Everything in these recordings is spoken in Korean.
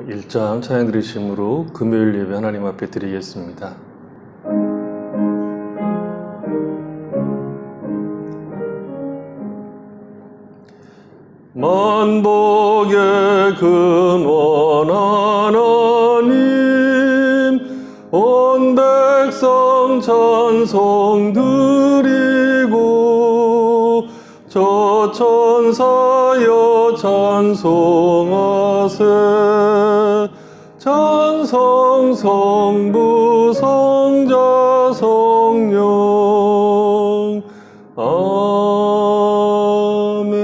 1장 찬양 드리심으로 금요일 예배 하나님 앞에 드리겠습니다. 만복의 근원 하나님, 온 백성 찬송 드리고 저 천사여 찬송하세. 찬송 성부 성자 성령. 아멘.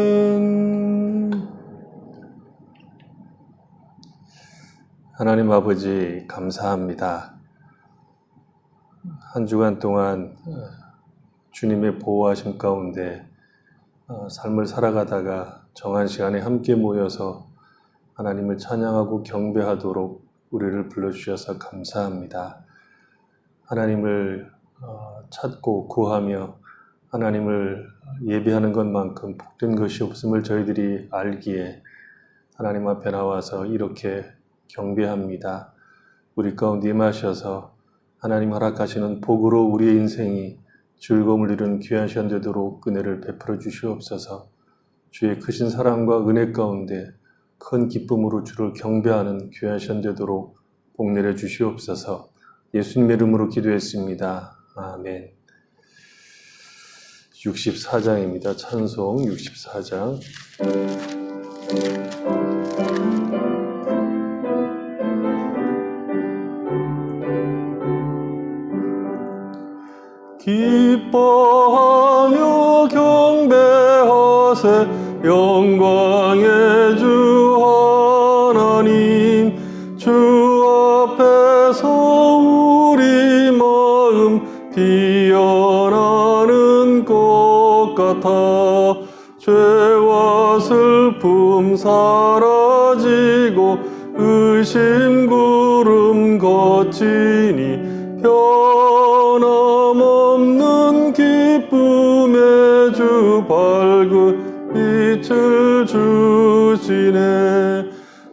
하나님 아버지 감사합니다. 한 주간 동안 주님의 보호하심 가운데 삶을 살아가다가 정한 시간에 함께 모여서 하나님을 찬양하고 경배하도록 우리를 불러주셔서 감사합니다. 하나님을 찾고 구하며 하나님을 예배하는 것만큼 복된 것이 없음을 저희들이 알기에 하나님 앞에 나와서 이렇게 경배합니다. 우리 가운데 임하셔서 하나님 허락하시는 복으로 우리의 인생이 즐거움을 이루는 귀한 시간 되도록 은혜를 베풀어 주시옵소서. 주의 크신 사랑과 은혜 가운데 큰 기쁨으로 주를 경배하는 귀한 시간 되도록 복 내려 주시옵소서. 예수님의 이름으로 기도했습니다. 아멘. 64장입니다. 찬송 64장. 기뻐하며 경배하세. 영광의 주 하나님, 주 앞에서 우리 마음 피어나는 것 같아. 죄와 슬픔 사라지고 의심 구름 거치니 변함없는 기쁨의 주 밝은 빛을 주시네.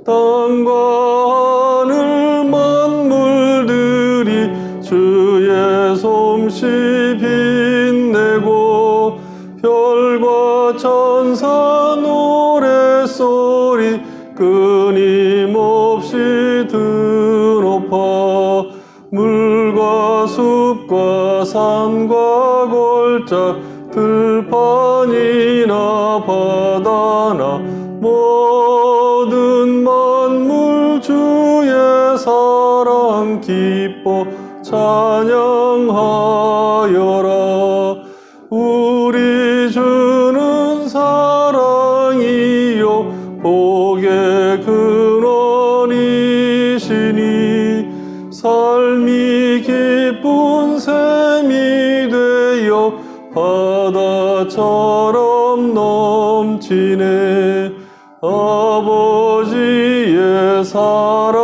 땅과 하늘 만물들이 주의 솜씨 빛내고 별과 천사 노랫소리 끊임없이 드높아. 물과 숲과 산과 골짜 들판이나 바다나 모든 만물 주의 사랑 기뻐 찬양하여라. 우리 주는 사랑이요 복의 근원이시니 삶이 기쁜 샘이 되어 바다처럼 넘치네. 아버지의 사랑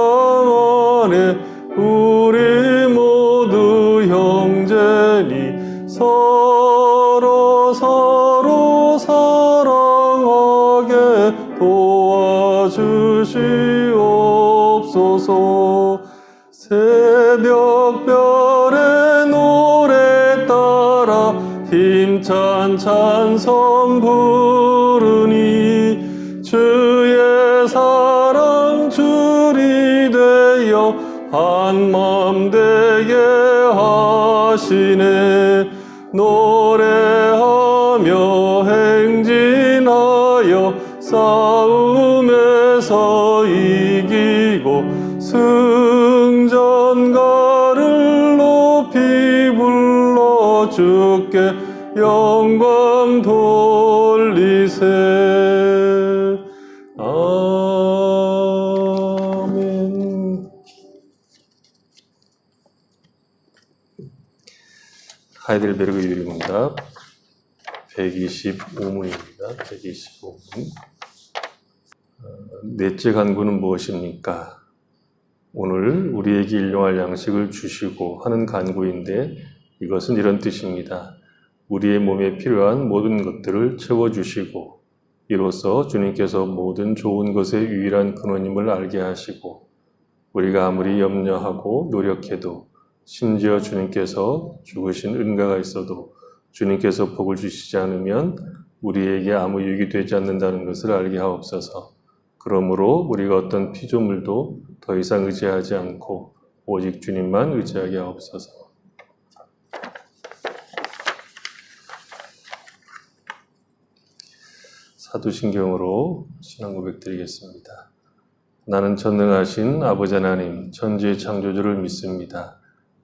안에 우리 모두 형제니 서로 사랑하게 도와주시옵소서. 새벽별의 노래 따라 힘찬 찬송 부르니 주의 사랑 줄이 되어 한맘 되게 하시네. 노래하며 행진하여 싸움에서 이기고 승전가를 높이 불러 주께 영광 돌리세. 아멘. 하이델베르그 유리문답 125문입니다. 125문. 넷째 간구는 무엇입니까? 오늘 우리에게 일용할 양식을 주시고 하는 간구인데 이것은 이런 뜻입니다. 우리의 몸에 필요한 모든 것들을 채워주시고 이로써 주님께서 모든 좋은 것의 유일한 근원임을 알게 하시고 우리가 아무리 염려하고 노력해도 심지어 주님께서 죽으신 은가가 있어도 주님께서 복을 주시지 않으면 우리에게 아무 유익이 되지 않는다는 것을 알게 하옵소서. 그러므로 우리가 어떤 피조물도 더 이상 의지하지 않고 오직 주님만 의지하게 하옵소서. 사도신경으로 신앙 고백 드리겠습니다. 나는 전능하신 아버지 하나님 천지의 창조주를 믿습니다.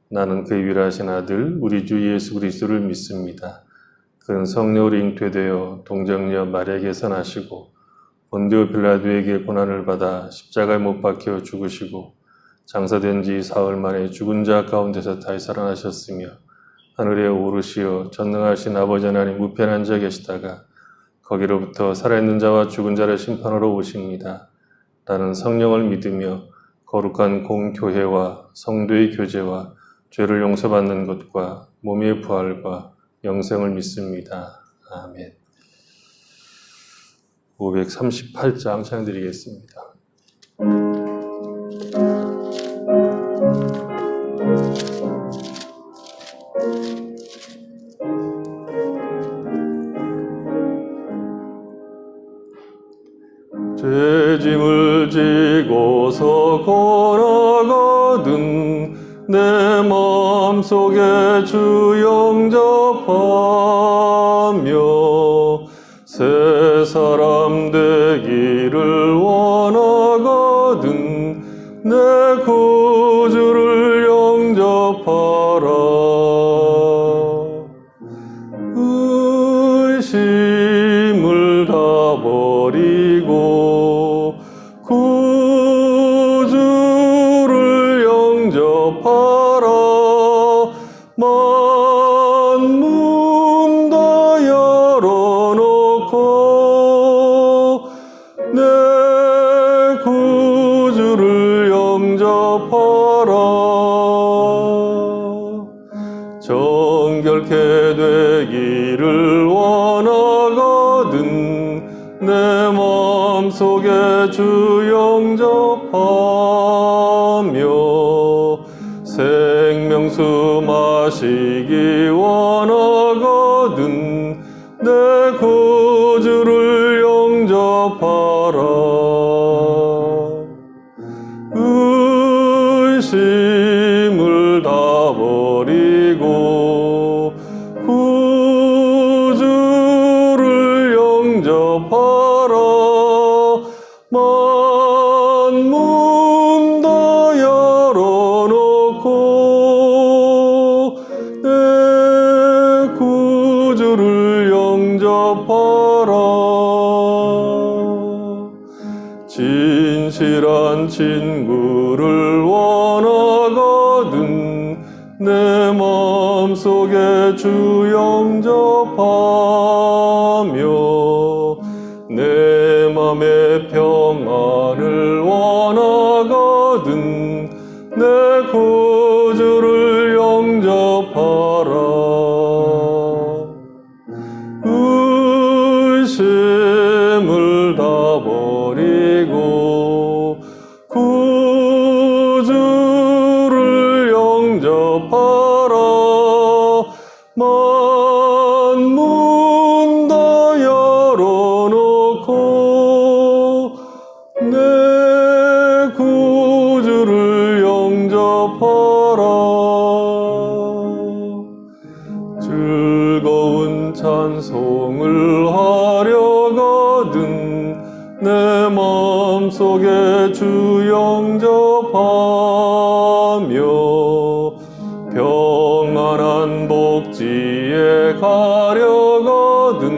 나는 그의 유일하신 아들 우리 주 예수 그리스도를 믿습니다. 그는 성령으로 잉태되어 동정녀 마리아에게서 나시고 본디오 빌라도에게 고난을 받아 십자가에 못 박혀 죽으시고 장사된 지 사흘 만에 죽은 자 가운데서 다시 살아나셨으며 하늘에 오르시어 전능하신 아버지 하나님 우편에 앉아 계시다가 거기로부터 살아있는 자와 죽은 자를 심판하러 오십니다. 나는 성령을 믿으며 거룩한 공교회와 성도의 교제와 죄를 용서받는 것과 몸의 부활과 영생을 믿습니다. 아멘. 538장 찬양드리겠습니다. 죄짐을 지고서 걸어가든 내 마음속에 주 영접하며 새 사람 되기를 원하거든 내 구주를 영접하라. 의심을 다 버리고 구주를 영접하라. 만문 다 열어놓고 내 구주를 영접하라. 정결케 되기를 원하거든 내 마음속에 주 영접하며 생명수 마시기 원하거든 내 구주를 영접하라. 의심을 다 버리고 구주를 영접하라. 만문 다 열어놓고 내 구주를 영접하라. 진실한 친구를 원하거든 내 마음속에 주 영접하며 내 맘의 평안을 원하거든 내 구주를 영접하라. 의심을 다 버리고 구주를 영접하라. 만문 다 열어놓고 내 구주를 영접하라. 즐거운 찬송을 하려거든 내 마음속에 주 영접하며 평안한 복지에 가려거든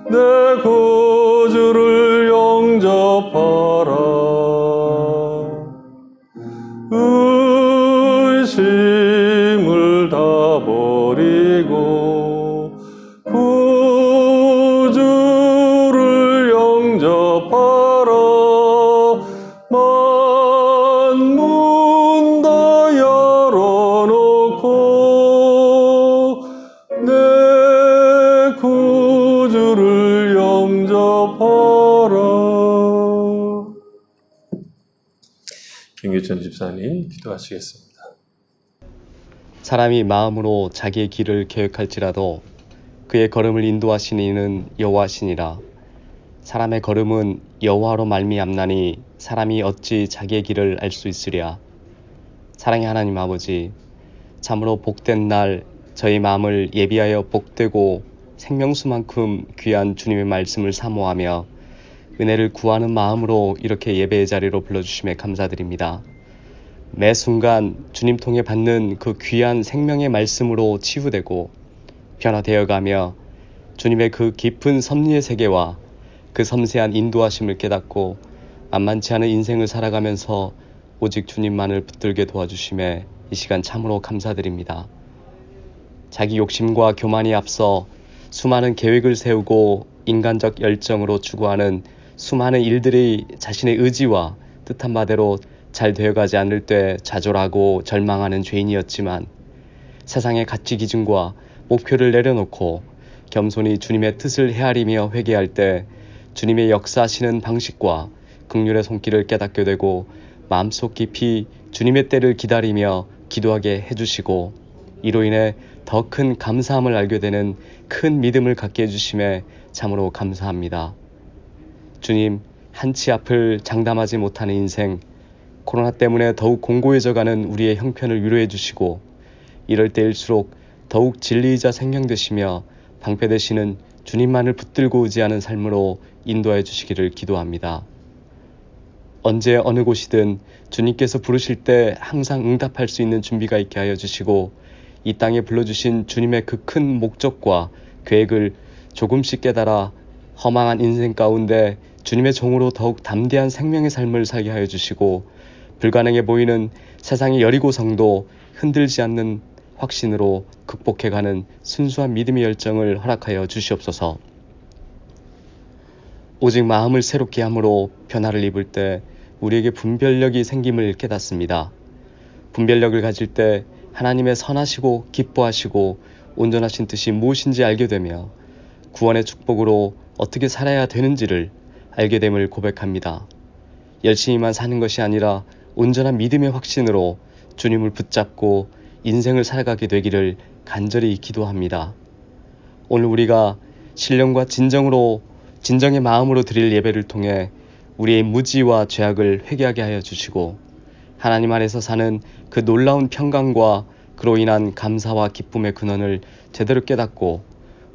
내 구주를 영접하라. 의심을 다 버리고 구주를 영접하라. 만문 다 열어놓고 내 구주를 영접하라. 김규천 집사님 기도하시겠습니다. 사람이 마음으로 자기의 길을 계획할지라도 그의 걸음을 인도하시는 이는 여호와시니라. 사람의 걸음은 여호와로 말미암나니 사람이 어찌 자기의 길을 알 수 있으랴. 사랑의 하나님 아버지, 참으로 복된 날 저희 마음을 예비하여 복되고 생명수만큼 귀한 주님의 말씀을 사모하며 은혜를 구하는 마음으로 이렇게 예배의 자리로 불러주심에 감사드립니다. 매 순간 주님 통해 받는 그 귀한 생명의 말씀으로 치유되고 변화되어가며 주님의 그 깊은 섭리의 세계와 그 섬세한 인도하심을 깨닫고 만만치 않은 인생을 살아가면서 오직 주님만을 붙들게 도와주심에 이 시간 참으로 감사드립니다. 자기 욕심과 교만이 앞서 수많은 계획을 세우고 인간적 열정으로 추구하는 수많은 일들이 자신의 의지와 뜻한 바대로 잘 되어가지 않을 때 좌절하고 절망하는 죄인이었지만 세상의 가치 기준과 목표를 내려놓고 겸손히 주님의 뜻을 헤아리며 회개할 때 주님의 역사하시는 방식과 긍휼의 손길을 깨닫게 되고 마음속 깊이 주님의 때를 기다리며 기도하게 해주시고 이로 인해 더 큰 감사함을 알게 되는 큰 믿음을 갖게 해주심에 참으로 감사합니다. 주님, 한치 앞을 장담하지 못하는 인생, 코로나 때문에 더욱 공고해져가는 우리의 형편을 위로해 주시고 이럴 때일수록 더욱 진리이자 생명 되시며 방패 되시는 주님만을 붙들고 의지하는 삶으로 인도해 주시기를 기도합니다. 언제 어느 곳이든 주님께서 부르실 때 항상 응답할 수 있는 준비가 있게 하여 주시고 이 땅에 불러주신 주님의 그 큰 목적과 계획을 조금씩 깨달아 허망한 인생 가운데 주님의 종으로 더욱 담대한 생명의 삶을 살게 하여 주시고 불가능해 보이는 세상의 여리고성도 흔들지 않는 확신으로 극복해가는 순수한 믿음의 열정을 허락하여 주시옵소서. 오직 마음을 새롭게 함으로 변화를 입을 때 우리에게 분별력이 생김을 깨닫습니다. 분별력을 가질 때 하나님의 선하시고 기뻐하시고 온전하신 뜻이 무엇인지 알게 되며 구원의 축복으로 어떻게 살아야 되는지를 알게 됨을 고백합니다. 열심히만 사는 것이 아니라 온전한 믿음의 확신으로 주님을 붙잡고 인생을 살아가게 되기를 간절히 기도합니다. 오늘 우리가 신령과 진정의 마음으로 드릴 예배를 통해 우리의 무지와 죄악을 회개하게 하여 주시고 하나님 안에서 사는 그 놀라운 평강과 그로 인한 감사와 기쁨의 근원을 제대로 깨닫고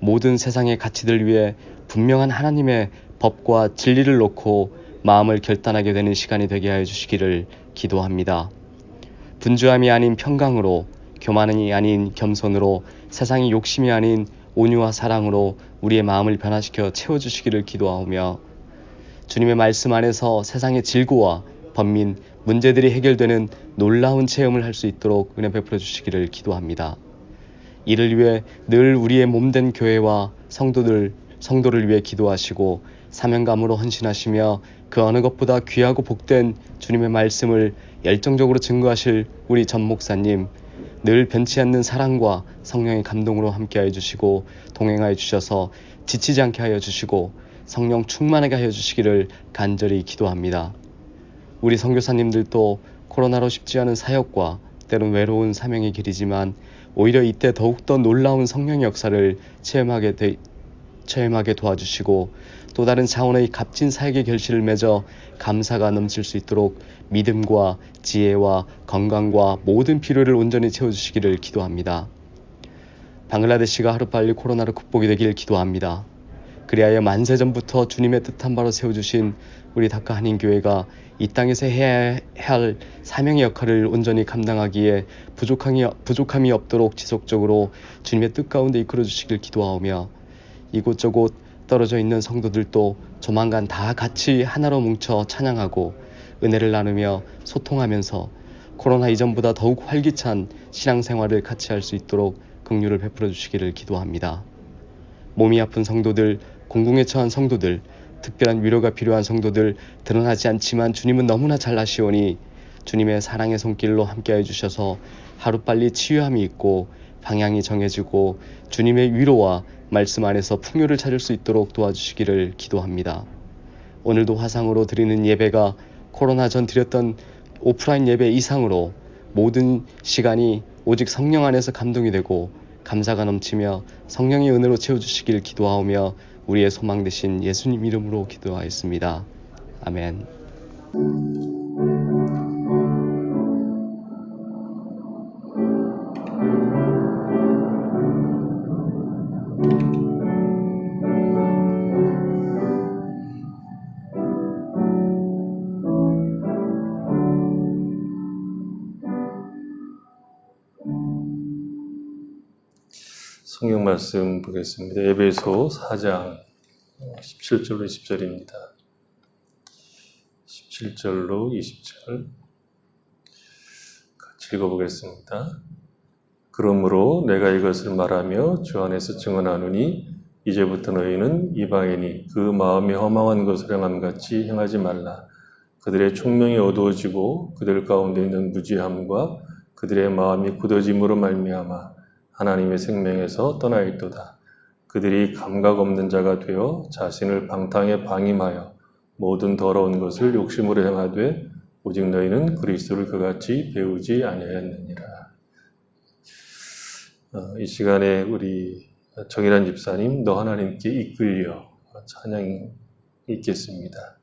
모든 세상의 가치들 위해 분명한 하나님의 법과 진리를 놓고 마음을 결단하게 되는 시간이 되게 하여 주시기를 기도합니다. 분주함이 아닌 평강으로, 교만이 아닌 겸손으로, 세상의 욕심이 아닌 온유와 사랑으로 우리의 마음을 변화시켜 채워주시기를 기도하오며 주님의 말씀 안에서 세상의 질고와 번민, 문제들이 해결되는 놀라운 체험을 할 수 있도록 은혜 베풀어 주시기를 기도합니다. 이를 위해 늘 우리의 몸된 교회와 성도를 위해 기도하시고 사명감으로 헌신하시며 그 어느 것보다 귀하고 복된 주님의 말씀을 열정적으로 증거하실 우리 전 목사님, 늘 변치 않는 사랑과 성령의 감동으로 함께하여 주시고 동행하여 주셔서 지치지 않게 하여 주시고 성령 충만하게 하여 주시기를 간절히 기도합니다. 우리 선교사님들도 코로나로 쉽지 않은 사역과 때론 외로운 사명의 길이지만 오히려 이때 더욱더 놀라운 성령의 역사를 체험하게 도와주시고 또 다른 차원의 값진 사역의 결실을 맺어 감사가 넘칠 수 있도록 믿음과 지혜와 건강과 모든 필요를 온전히 채워주시기를 기도합니다. 방글라데시가 하루빨리 코로나로 극복이 되길 기도합니다. 그리하여 만세전부터 주님의 뜻한 바로 세워주신 우리 다카 한인교회가 이 땅에서 해야 할 사명의 역할을 온전히 감당하기에 부족함이 없도록 지속적으로 주님의 뜻 가운데 이끌어 주시길 기도하오며 이곳저곳 떨어져 있는 성도들도 조만간 다 같이 하나로 뭉쳐 찬양하고 은혜를 나누며 소통하면서 코로나 이전보다 더욱 활기찬 신앙생활을 같이 할 수 있도록 긍휼을 베풀어 주시기를 기도합니다. 몸이 아픈 성도들, 공궁에 처한 성도들, 특별한 위로가 필요한 성도들 드러나지 않지만 주님은 너무나 잘 아시오니 주님의 사랑의 손길로 함께해 주셔서 하루빨리 치유함이 있고 방향이 정해지고 주님의 위로와 말씀 안에서 풍요를 찾을 수 있도록 도와주시기를 기도합니다. 오늘도 화상으로 드리는 예배가 코로나 전 드렸던 오프라인 예배 이상으로 모든 시간이 오직 성령 안에서 감동이 되고 감사가 넘치며 성령의 은혜로 채워주시길 기도하오며 우리의 소망 되신 예수님 이름으로 기도하였습니다. 아멘. 성경 말씀 보겠습니다. 에베소 4장 17절로 20절입니다. 17절로 20절 같이 읽어보겠습니다. 그러므로 내가 이것을 말하며 주 안에서 증언하노니 이제부터 너희는 이방인이 그 마음이 허망한 것을 행함같이 행하지 말라. 그들의 총명이 어두워지고 그들 가운데 있는 무지함과 그들의 마음이 굳어짐으로 말미암아 하나님의 생명에서 떠나 있도다. 그들이 감각 없는 자가 되어 자신을 방탕에 방임하여 모든 더러운 것을 욕심으로 행하되 오직 너희는 그리스도를 그같이 배우지 아니하였느니라. 이 시간에 우리 정일환 집사님 너 하나님께 이끌려 찬양 읽겠습니다.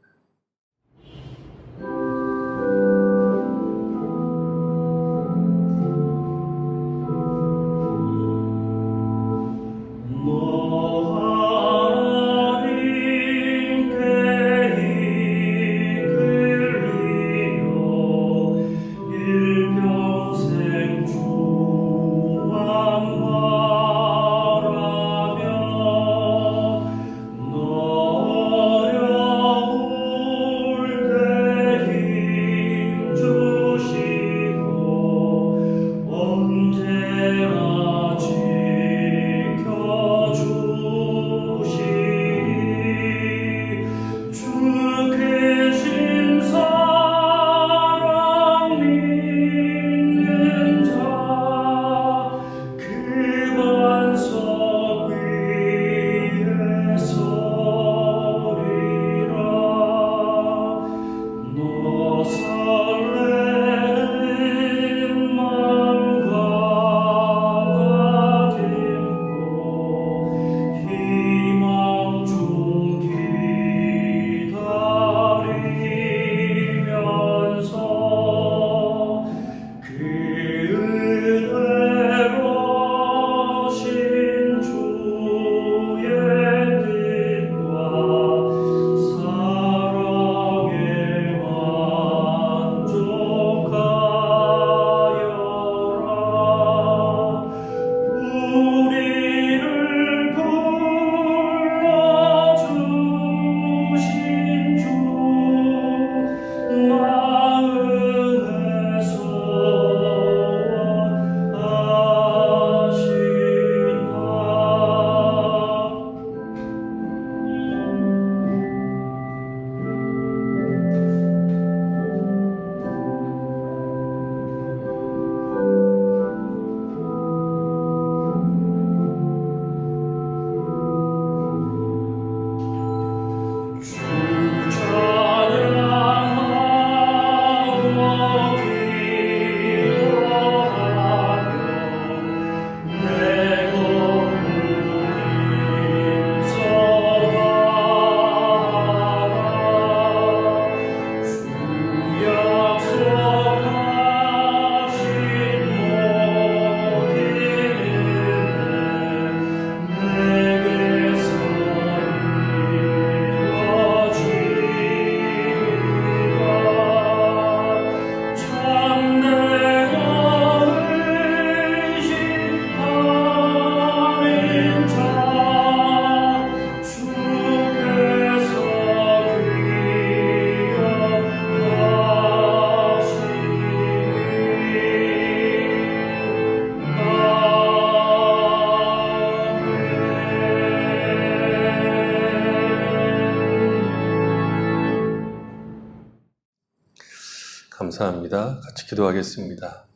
감사합니다. 같이 기도하겠습니다.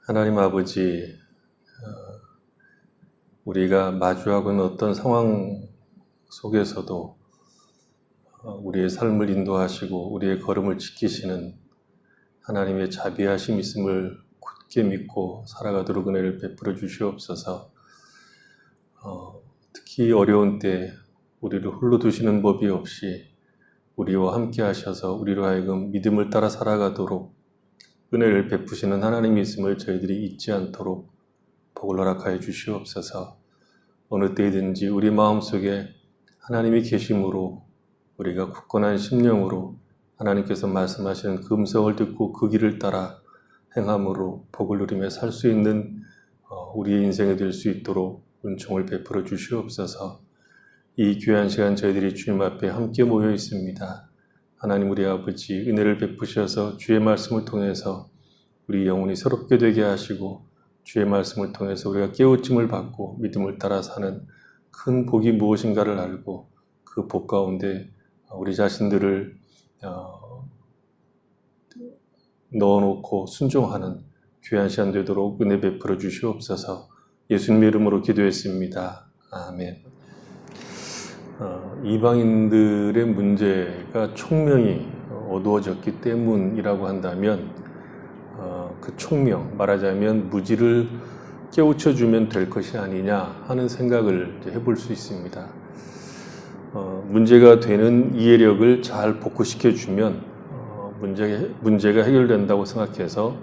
하나님 아버지, 우리가 마주하고 있는 어떤 상황 속에서도 우리의 삶을 인도하시고 우리의 걸음을 지키시는 하나님의 자비하심 있음을 굳게 믿고 살아가도록 은혜를 베풀어 주시옵소서. 특히 어려운 때 우리를 홀로 두시는 법이 없이 우리와 함께 하셔서 우리로 하여금 믿음을 따라 살아가도록 은혜를 베푸시는 하나님이 있음을 저희들이 잊지 않도록 복을 허락하여 주시옵소서. 어느 때이든지 우리 마음속에 하나님이 계심으로 우리가 굳건한 심령으로 하나님께서 말씀하시는 그 음성을 듣고 그 길을 따라 행함으로 복을 누리며 살 수 있는 우리의 인생이 될 수 있도록 은총을 베풀어 주시옵소서. 이 귀한 시간 저희들이 주님 앞에 함께 모여 있습니다. 하나님 우리 아버지 은혜를 베푸셔서 주의 말씀을 통해서 우리 영혼이 새롭게 되게 하시고 주의 말씀을 통해서 우리가 깨우침을 받고 믿음을 따라 사는 큰 복이 무엇인가를 알고 그 복 가운데 우리 자신들을 넣어놓고 순종하는 귀한 시간 되도록 은혜 베풀어 주시옵소서. 예수님 이름으로 기도했습니다. 아멘. 이방인들의 문제가 총명이 어두워졌기 때문이라고 한다면 그 총명, 말하자면 무지를 깨우쳐주면 될 것이 아니냐 하는 생각을 해볼 수 있습니다. 문제가 되는 이해력을 잘 복구시켜주면 문제가 해결된다고 생각해서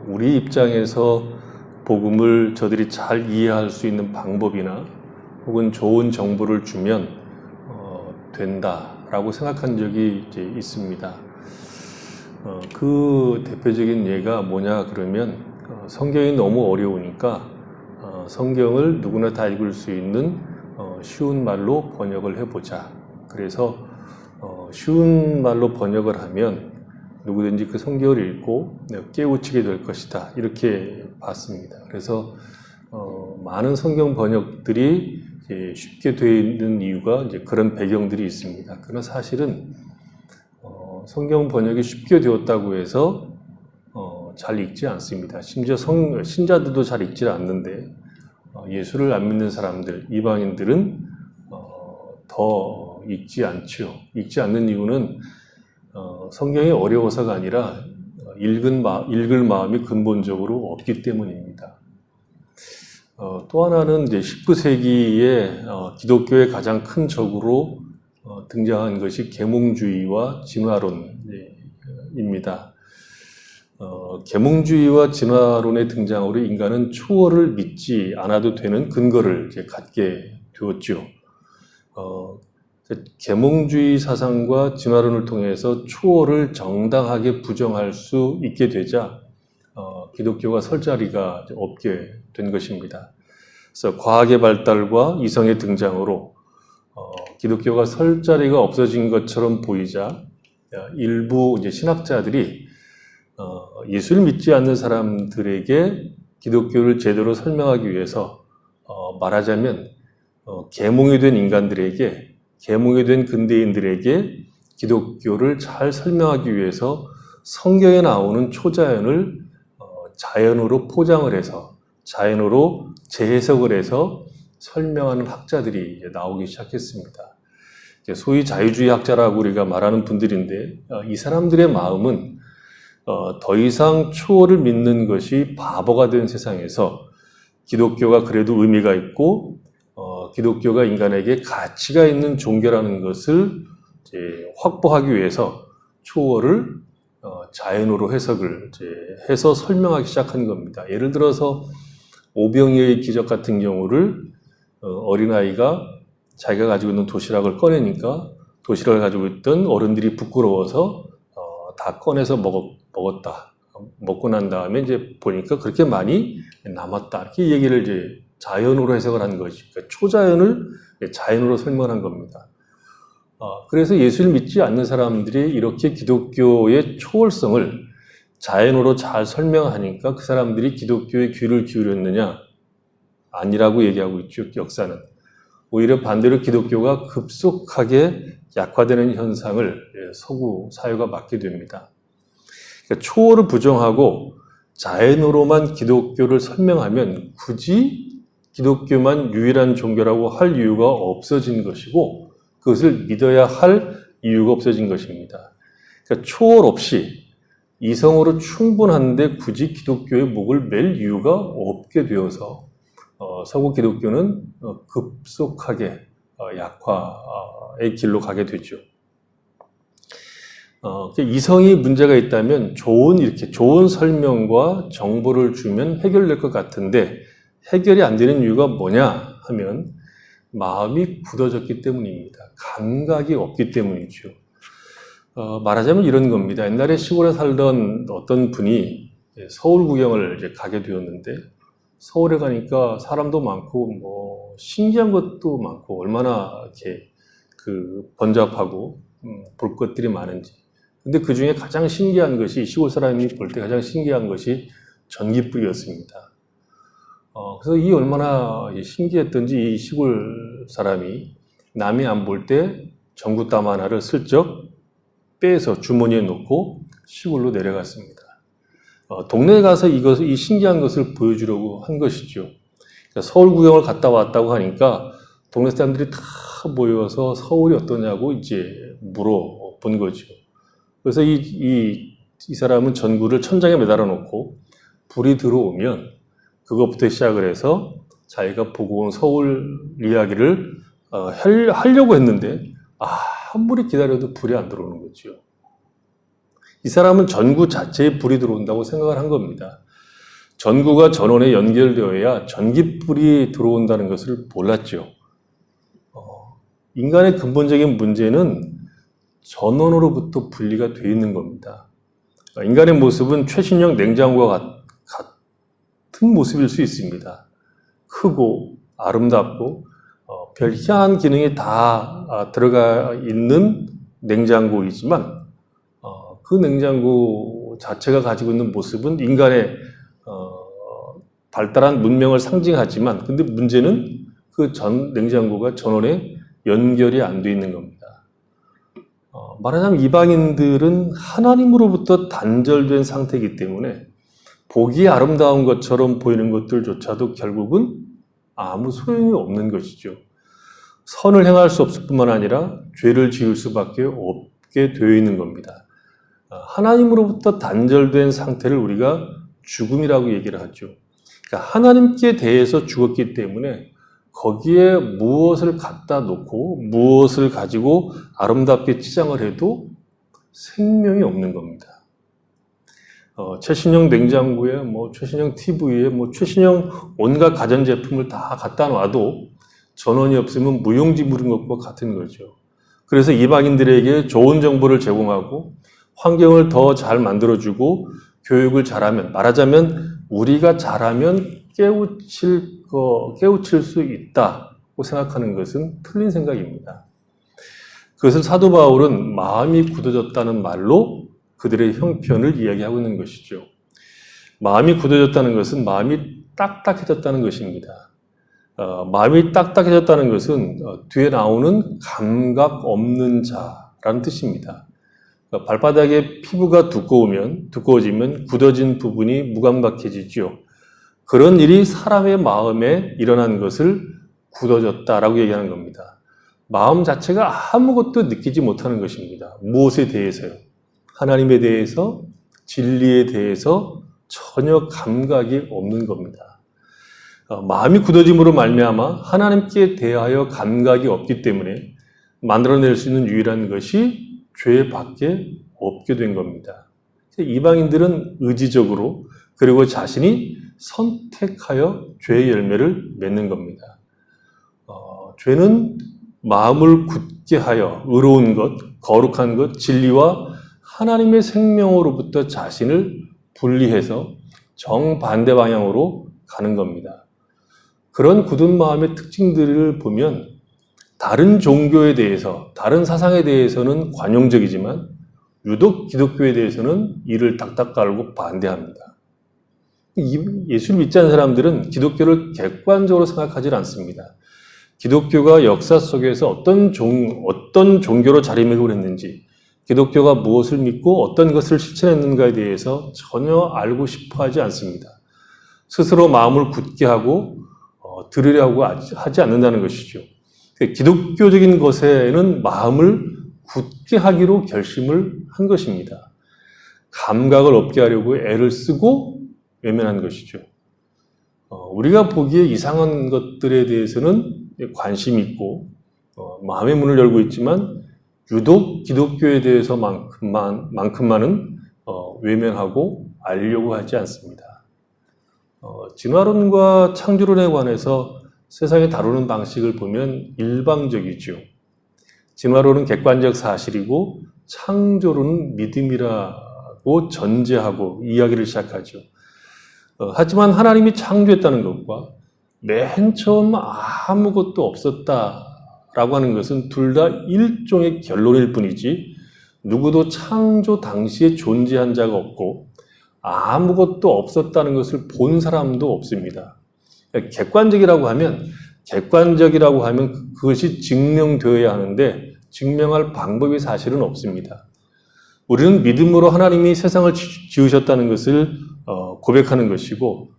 우리 입장에서 복음을 저들이 잘 이해할 수 있는 방법이나 혹은 좋은 정보를 주면 된다라고 생각한 적이 이제 있습니다. 그 대표적인 예가 뭐냐 그러면 성경이 너무 어려우니까 성경을 누구나 다 읽을 수 있는 쉬운 말로 번역을 해보자. 그래서 쉬운 말로 번역을 하면 누구든지 그 성경을 읽고 깨우치게 될 것이다. 이렇게 봤습니다. 그래서 많은 성경 번역들이 쉽게 되어 있는 이유가 이제 그런 배경들이 있습니다. 그러나 사실은 성경 번역이 쉽게 되었다고 해서 잘 읽지 않습니다. 심지어 신자들도 잘 읽지 않는데 예수를 안 믿는 사람들, 이방인들은 더 읽지 않죠. 읽지 않는 이유는 성경이 어려워서가 아니라 읽을 마음이 근본적으로 없기 때문입니다. 또 하나는 이제 19세기에 기독교의 가장 큰 적으로 등장한 것이 계몽주의와 진화론입니다. 계몽주의와 진화론의 등장으로 인간은 초월을 믿지 않아도 되는 근거를 이제 갖게 되었죠. 계몽주의 사상과 진화론을 통해서 초월을 정당하게 부정할 수 있게 되자 기독교가 설 자리가 없게 된 것입니다. 그래서 과학의 발달과 이성의 등장으로 기독교가 설 자리가 없어진 것처럼 보이자 일부 이제 신학자들이 예수를 믿지 않는 사람들에게 기독교를 제대로 설명하기 위해서 말하자면 계몽이 된 인간들에게, 계몽이 된 근대인들에게 기독교를 잘 설명하기 위해서 성경에 나오는 초자연을 자연으로 포장을 해서 자연으로 재해석을 해서 설명하는 학자들이 나오기 시작했습니다. 소위 자유주의 학자라고 우리가 말하는 분들인데 이 사람들의 마음은 더 이상 초월을 믿는 것이 바보가 된 세상에서 기독교가 그래도 의미가 있고 기독교가 인간에게 가치가 있는 종교라는 것을 이제 확보하기 위해서 초월을 자연으로 해석을 이제 해서 설명하기 시작한 겁니다. 예를 들어서 오병이어의 기적 같은 경우를 어린아이가 자기가 가지고 있는 도시락을 꺼내니까 도시락을 가지고 있던 어른들이 부끄러워서 다 꺼내서 먹었다. 먹고 난 다음에 이제 보니까 그렇게 많이 남았다. 이렇게 얘기를 이제 자연으로 해석을 한 것이, 그러니까 초자연을 자연으로 설명한 겁니다. 그래서 예수를 믿지 않는 사람들이 이렇게 기독교의 초월성을 자연으로 잘 설명하니까 그 사람들이 기독교에 귀를 기울였느냐? 아니라고 얘기하고 있죠, 역사는. 오히려 반대로 기독교가 급속하게 약화되는 현상을 서구 사회가 맞게 됩니다. 그러니까 초월을 부정하고 자연으로만 기독교를 설명하면 굳이 기독교만 유일한 종교라고 할 이유가 없어진 것이고, 그것을 믿어야 할 이유가 없어진 것입니다. 그러니까 초월 없이 이성으로 충분한데 굳이 기독교의 목을 맬 이유가 없게 되어서 서구 기독교는 급속하게 약화의 길로 가게 되죠. 이성이 문제가 있다면 이렇게 좋은 설명과 정보를 주면 해결될 것 같은데 해결이 안 되는 이유가 뭐냐 하면 마음이 굳어졌기 때문입니다. 감각이 없기 때문이죠. 말하자면 이런 겁니다. 옛날에 시골에 살던 어떤 분이 서울 구경을 이제 가게 되었는데 서울에 가니까 사람도 많고 뭐 신기한 것도 많고 얼마나 이렇게 번잡하고 볼 것들이 많은지. 근데 그 중에 가장 신기한 것이 시골 사람이 볼 때 가장 신기한 것이 전기불이었습니다. 그래서 이 얼마나 신기했던지 이 시골 사람이 남이 안 볼 때 전구담 하나를 슬쩍 빼서 주머니에 넣고 시골로 내려갔습니다. 동네에 가서 이 신기한 것을 보여주려고 한 것이죠. 그러니까 서울 구경을 갔다 왔다고 하니까 동네 사람들이 다 모여서 서울이 어떠냐고 이제 물어본 거죠. 그래서 이 사람은 전구를 천장에 매달아 놓고 불이 들어오면 그것부터 시작을 해서 자기가 보고 온 서울 이야기를 하려고 했는데 아무리 기다려도 불이 안 들어오는 거죠. 이 사람은 전구 자체에 불이 들어온다고 생각을 한 겁니다. 전구가 전원에 연결되어야 전기불이 들어온다는 것을 몰랐죠. 인간의 근본적인 문제는 전원으로부터 분리가 되어 있는 겁니다. 인간의 모습은 최신형 냉장고와 같은 모습일 수 있습니다. 크고 아름답고 별 희한한 기능이 다 들어가 있는 냉장고이지만 그 냉장고 자체가 가지고 있는 모습은 인간의 발달한 문명을 상징하지만 근데 문제는 그 냉장고가 전원에 연결이 안 돼 있는 겁니다. 말하자면 이방인들은 하나님으로부터 단절된 상태이기 때문에 보기에 아름다운 것처럼 보이는 것들조차도 결국은 아무 소용이 없는 것이죠. 선을 행할 수 없을 뿐만 아니라 죄를 지을 수밖에 없게 되어 있는 겁니다. 하나님으로부터 단절된 상태를 우리가 죽음이라고 얘기를 하죠. 그러니까 하나님께 대해서 죽었기 때문에 거기에 무엇을 갖다 놓고 무엇을 가지고 아름답게 치장을 해도 생명이 없는 겁니다. 최신형 냉장고에 최신형 TV에 최신형 온갖 가전제품을 다 갖다 놔도 전원이 없으면 무용지물인 것과 같은 거죠. 그래서 이방인들에게 좋은 정보를 제공하고 환경을 더 잘 만들어주고 교육을 잘하면 말하자면 우리가 잘하면 깨우칠 수 있다고 생각하는 것은 틀린 생각입니다. 그것을 사도 바울은 마음이 굳어졌다는 말로 그들의 형편을 이야기하고 있는 것이죠. 마음이 굳어졌다는 것은 마음이 딱딱해졌다는 것입니다. 마음이 딱딱해졌다는 것은 뒤에 나오는 감각 없는 자라는 뜻입니다. 발바닥에 피부가 두꺼워지면 굳어진 부분이 무감각해지죠. 그런 일이 사람의 마음에 일어난 것을 굳어졌다라고 얘기하는 겁니다. 마음 자체가 아무것도 느끼지 못하는 것입니다. 무엇에 대해서요? 하나님에 대해서, 진리에 대해서 전혀 감각이 없는 겁니다. 마음이 굳어짐으로 말미암아 하나님께 대하여 감각이 없기 때문에 만들어낼 수 있는 유일한 것이 죄밖에 없게 된 겁니다. 이방인들은 의지적으로 그리고 자신이 선택하여 죄의 열매를 맺는 겁니다. 죄는 마음을 굳게 하여 의로운 것, 거룩한 것, 진리와 하나님의 생명으로부터 자신을 분리해서 정반대 방향으로 가는 겁니다. 그런 굳은 마음의 특징들을 보면 다른 종교에 대해서, 다른 사상에 대해서는 관용적이지만 유독 기독교에 대해서는 이를 딱딱 깔고 반대합니다. 예수를 믿지 않는 사람들은 기독교를 객관적으로 생각하지 않습니다. 기독교가 역사 속에서 어떤 종교로 자리매김했는지, 기독교가 무엇을 믿고 어떤 것을 실천했는가에 대해서 전혀 알고 싶어 하지 않습니다. 스스로 마음을 굳게 하고 들으려고 하지 않는다는 것이죠. 기독교적인 것에는 마음을 굳게 하기로 결심을 한 것입니다. 감각을 없게 하려고 애를 쓰고 외면한 것이죠. 우리가 보기에 이상한 것들에 대해서는 관심이 있고 마음의 문을 열고 있지만 유독 기독교에 대해서만큼만은 외면하고 알려고 하지 않습니다. 진화론과 창조론에 관해서 세상에 다루는 방식을 보면 일방적이죠. 진화론은 객관적 사실이고 창조론은 믿음이라고 전제하고 이야기를 시작하죠. 하지만 하나님이 창조했다는 것과 맨 처음 아무것도 없었다라고 하는 것은 둘 다 일종의 결론일 뿐이지 누구도 창조 당시에 존재한 자가 없고 아무것도 없었다는 것을 본 사람도 없습니다. 객관적이라고 하면 그것이 증명되어야 하는데 증명할 방법이 사실은 없습니다. 우리는 믿음으로 하나님이 세상을 지으셨다는 것을 고백하는 것이고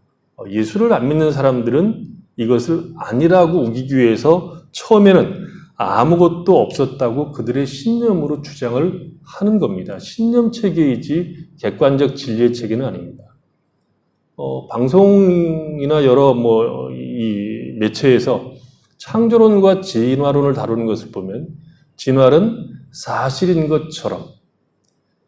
예수를 안 믿는 사람들은 이것을 아니라고 우기기 위해서 처음에는 아무것도 없었다고 그들의 신념으로 주장을 하는 겁니다. 신념 체계이지 객관적 진리의 체계는 아닙니다. 방송이나 여러 이 매체에서 창조론과 진화론을 다루는 것을 보면 진화는 사실인 것처럼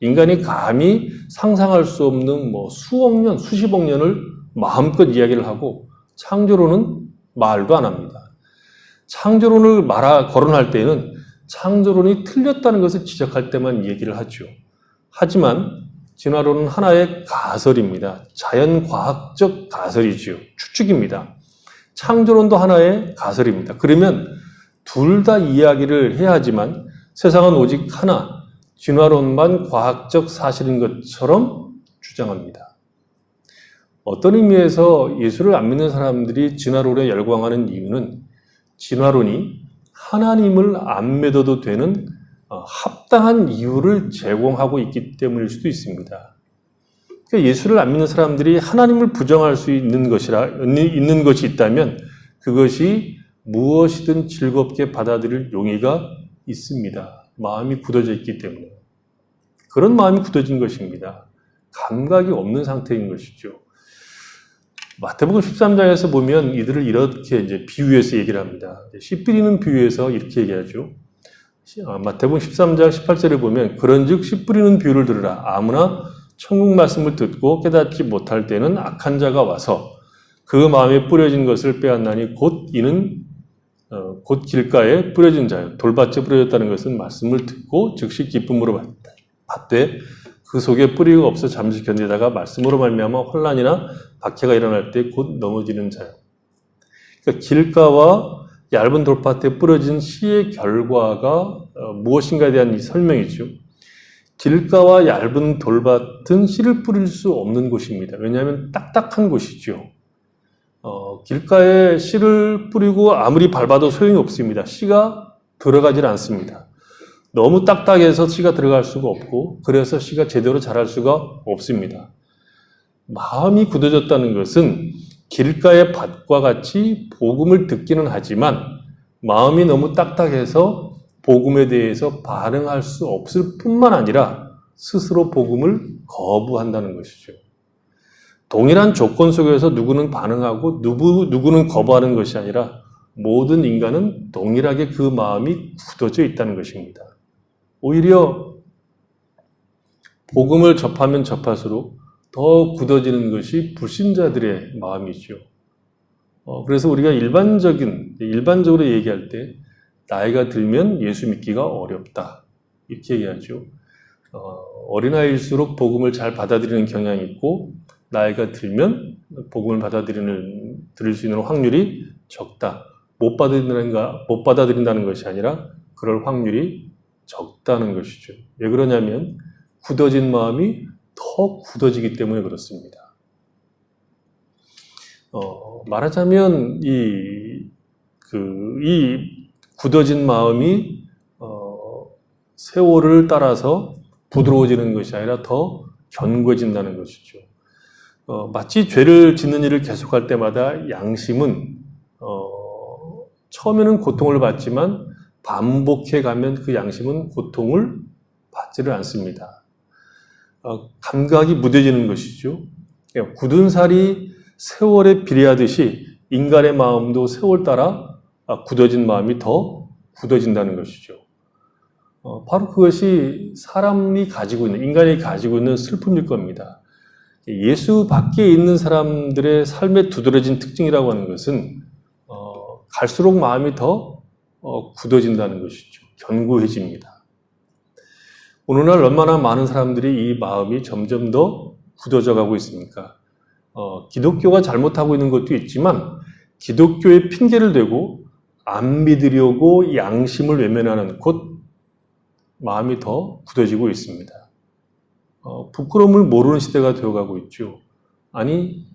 인간이 감히 상상할 수 없는 수억 년, 수십억 년을 마음껏 이야기를 하고 창조론은 말도 안 합니다. 창조론을 거론할 때에는 창조론이 틀렸다는 것을 지적할 때만 얘기를 하죠. 하지만 진화론은 하나의 가설입니다. 자연과학적 가설이지요. 추측입니다. 창조론도 하나의 가설입니다. 그러면 둘 다 이야기를 해야 하지만 세상은 오직 하나, 진화론만 과학적 사실인 것처럼 주장합니다. 어떤 의미에서 예수를 안 믿는 사람들이 진화론에 열광하는 이유는 진화론이 하나님을 안 믿어도 되는 합당한 이유를 제공하고 있기 때문일 수도 있습니다. 그러니까 예수를 안 믿는 사람들이 하나님을 부정할 수 있는 것이 있다면 그것이 무엇이든 즐겁게 받아들일 용의가 있습니다. 마음이 굳어져 있기 때문에. 그런 마음이 굳어진 것입니다. 감각이 없는 상태인 것이죠. 마태복음 13장에서 보면 이들을 이렇게 이제 비유해서 얘기를 합니다. 씨 뿌리는 비유에서 이렇게 얘기하죠. 마태복음 13장 18절에 보면 그런즉 씨 뿌리는 비유를 들으라. 아무나 천국 말씀을 듣고 깨닫지 못할 때는 악한 자가 와서 그 마음에 뿌려진 것을 빼앗나니 곧 이는 곧 길가에 뿌려진 자요. 돌밭에 뿌려졌다는 것은 말씀을 듣고 즉시 기쁨으로 받되 그 속에 뿌리가 없어 잠시 견디다가 말씀으로 말미암아 혼란이나 박해가 일어날 때 곧 넘어지는 자요. 그러니까 길가와 얇은 돌밭에 뿌려진 씨의 결과가 무엇인가에 대한 이 설명이죠. 길가와 얇은 돌밭은 씨를 뿌릴 수 없는 곳입니다. 왜냐하면 딱딱한 곳이죠. 길가에 씨를 뿌리고 아무리 밟아도 소용이 없습니다. 씨가 들어가질 않습니다. 너무 딱딱해서 씨가 들어갈 수가 없고 그래서 씨가 제대로 자랄 수가 없습니다. 마음이 굳어졌다는 것은 길가의 밭과 같이 복음을 듣기는 하지만 마음이 너무 딱딱해서 복음에 대해서 반응할 수 없을 뿐만 아니라 스스로 복음을 거부한다는 것이죠. 동일한 조건 속에서 누구는 반응하고 누구는 거부하는 것이 아니라 모든 인간은 동일하게 그 마음이 굳어져 있다는 것입니다. 오히려 복음을 접하면 접할수록 더 굳어지는 것이 불신자들의 마음이죠. 그래서 우리가 일반적으로 얘기할 때 나이가 들면 예수 믿기가 어렵다 이렇게 얘기하죠. 어린아이일수록 복음을 잘 받아들이는 경향이 있고 나이가 들면 복음을 받아들일 수 있는 확률이 적다. 못 받아들인다는 것이 아니라 그럴 확률이 적다는 것이죠. 왜 그러냐면 굳어진 마음이 더 굳어지기 때문에 그렇습니다. 말하자면 이 굳어진 마음이 세월을 따라서 부드러워지는 것이 아니라 더 견고해진다는 것이죠. 마치 죄를 짓는 일을 계속할 때마다 양심은 처음에는 고통을 받지만 반복해 가면 그 양심은 고통을 받지를 않습니다. 감각이 무뎌지는 것이죠. 굳은 살이 세월에 비례하듯이 인간의 마음도 세월 따라 굳어진 마음이 더 굳어진다는 것이죠. 바로 그것이 사람이 가지고 있는, 인간이 가지고 있는 슬픔일 겁니다. 예수 밖에 있는 사람들의 삶에 두드러진 특징이라고 하는 것은 갈수록 마음이 더 굳어진다는 것이죠. 견고해집니다. 오늘날 얼마나 많은 사람들이 이 마음이 점점 더 굳어져 가고 있습니까? 기독교가 잘못하고 있는 것도 있지만 기독교의 핑계를 대고 안 믿으려고 양심을 외면하는 곧 마음이 더 굳어지고 있습니다. 부끄러움을 모르는 시대가 되어가고 있죠. 아니,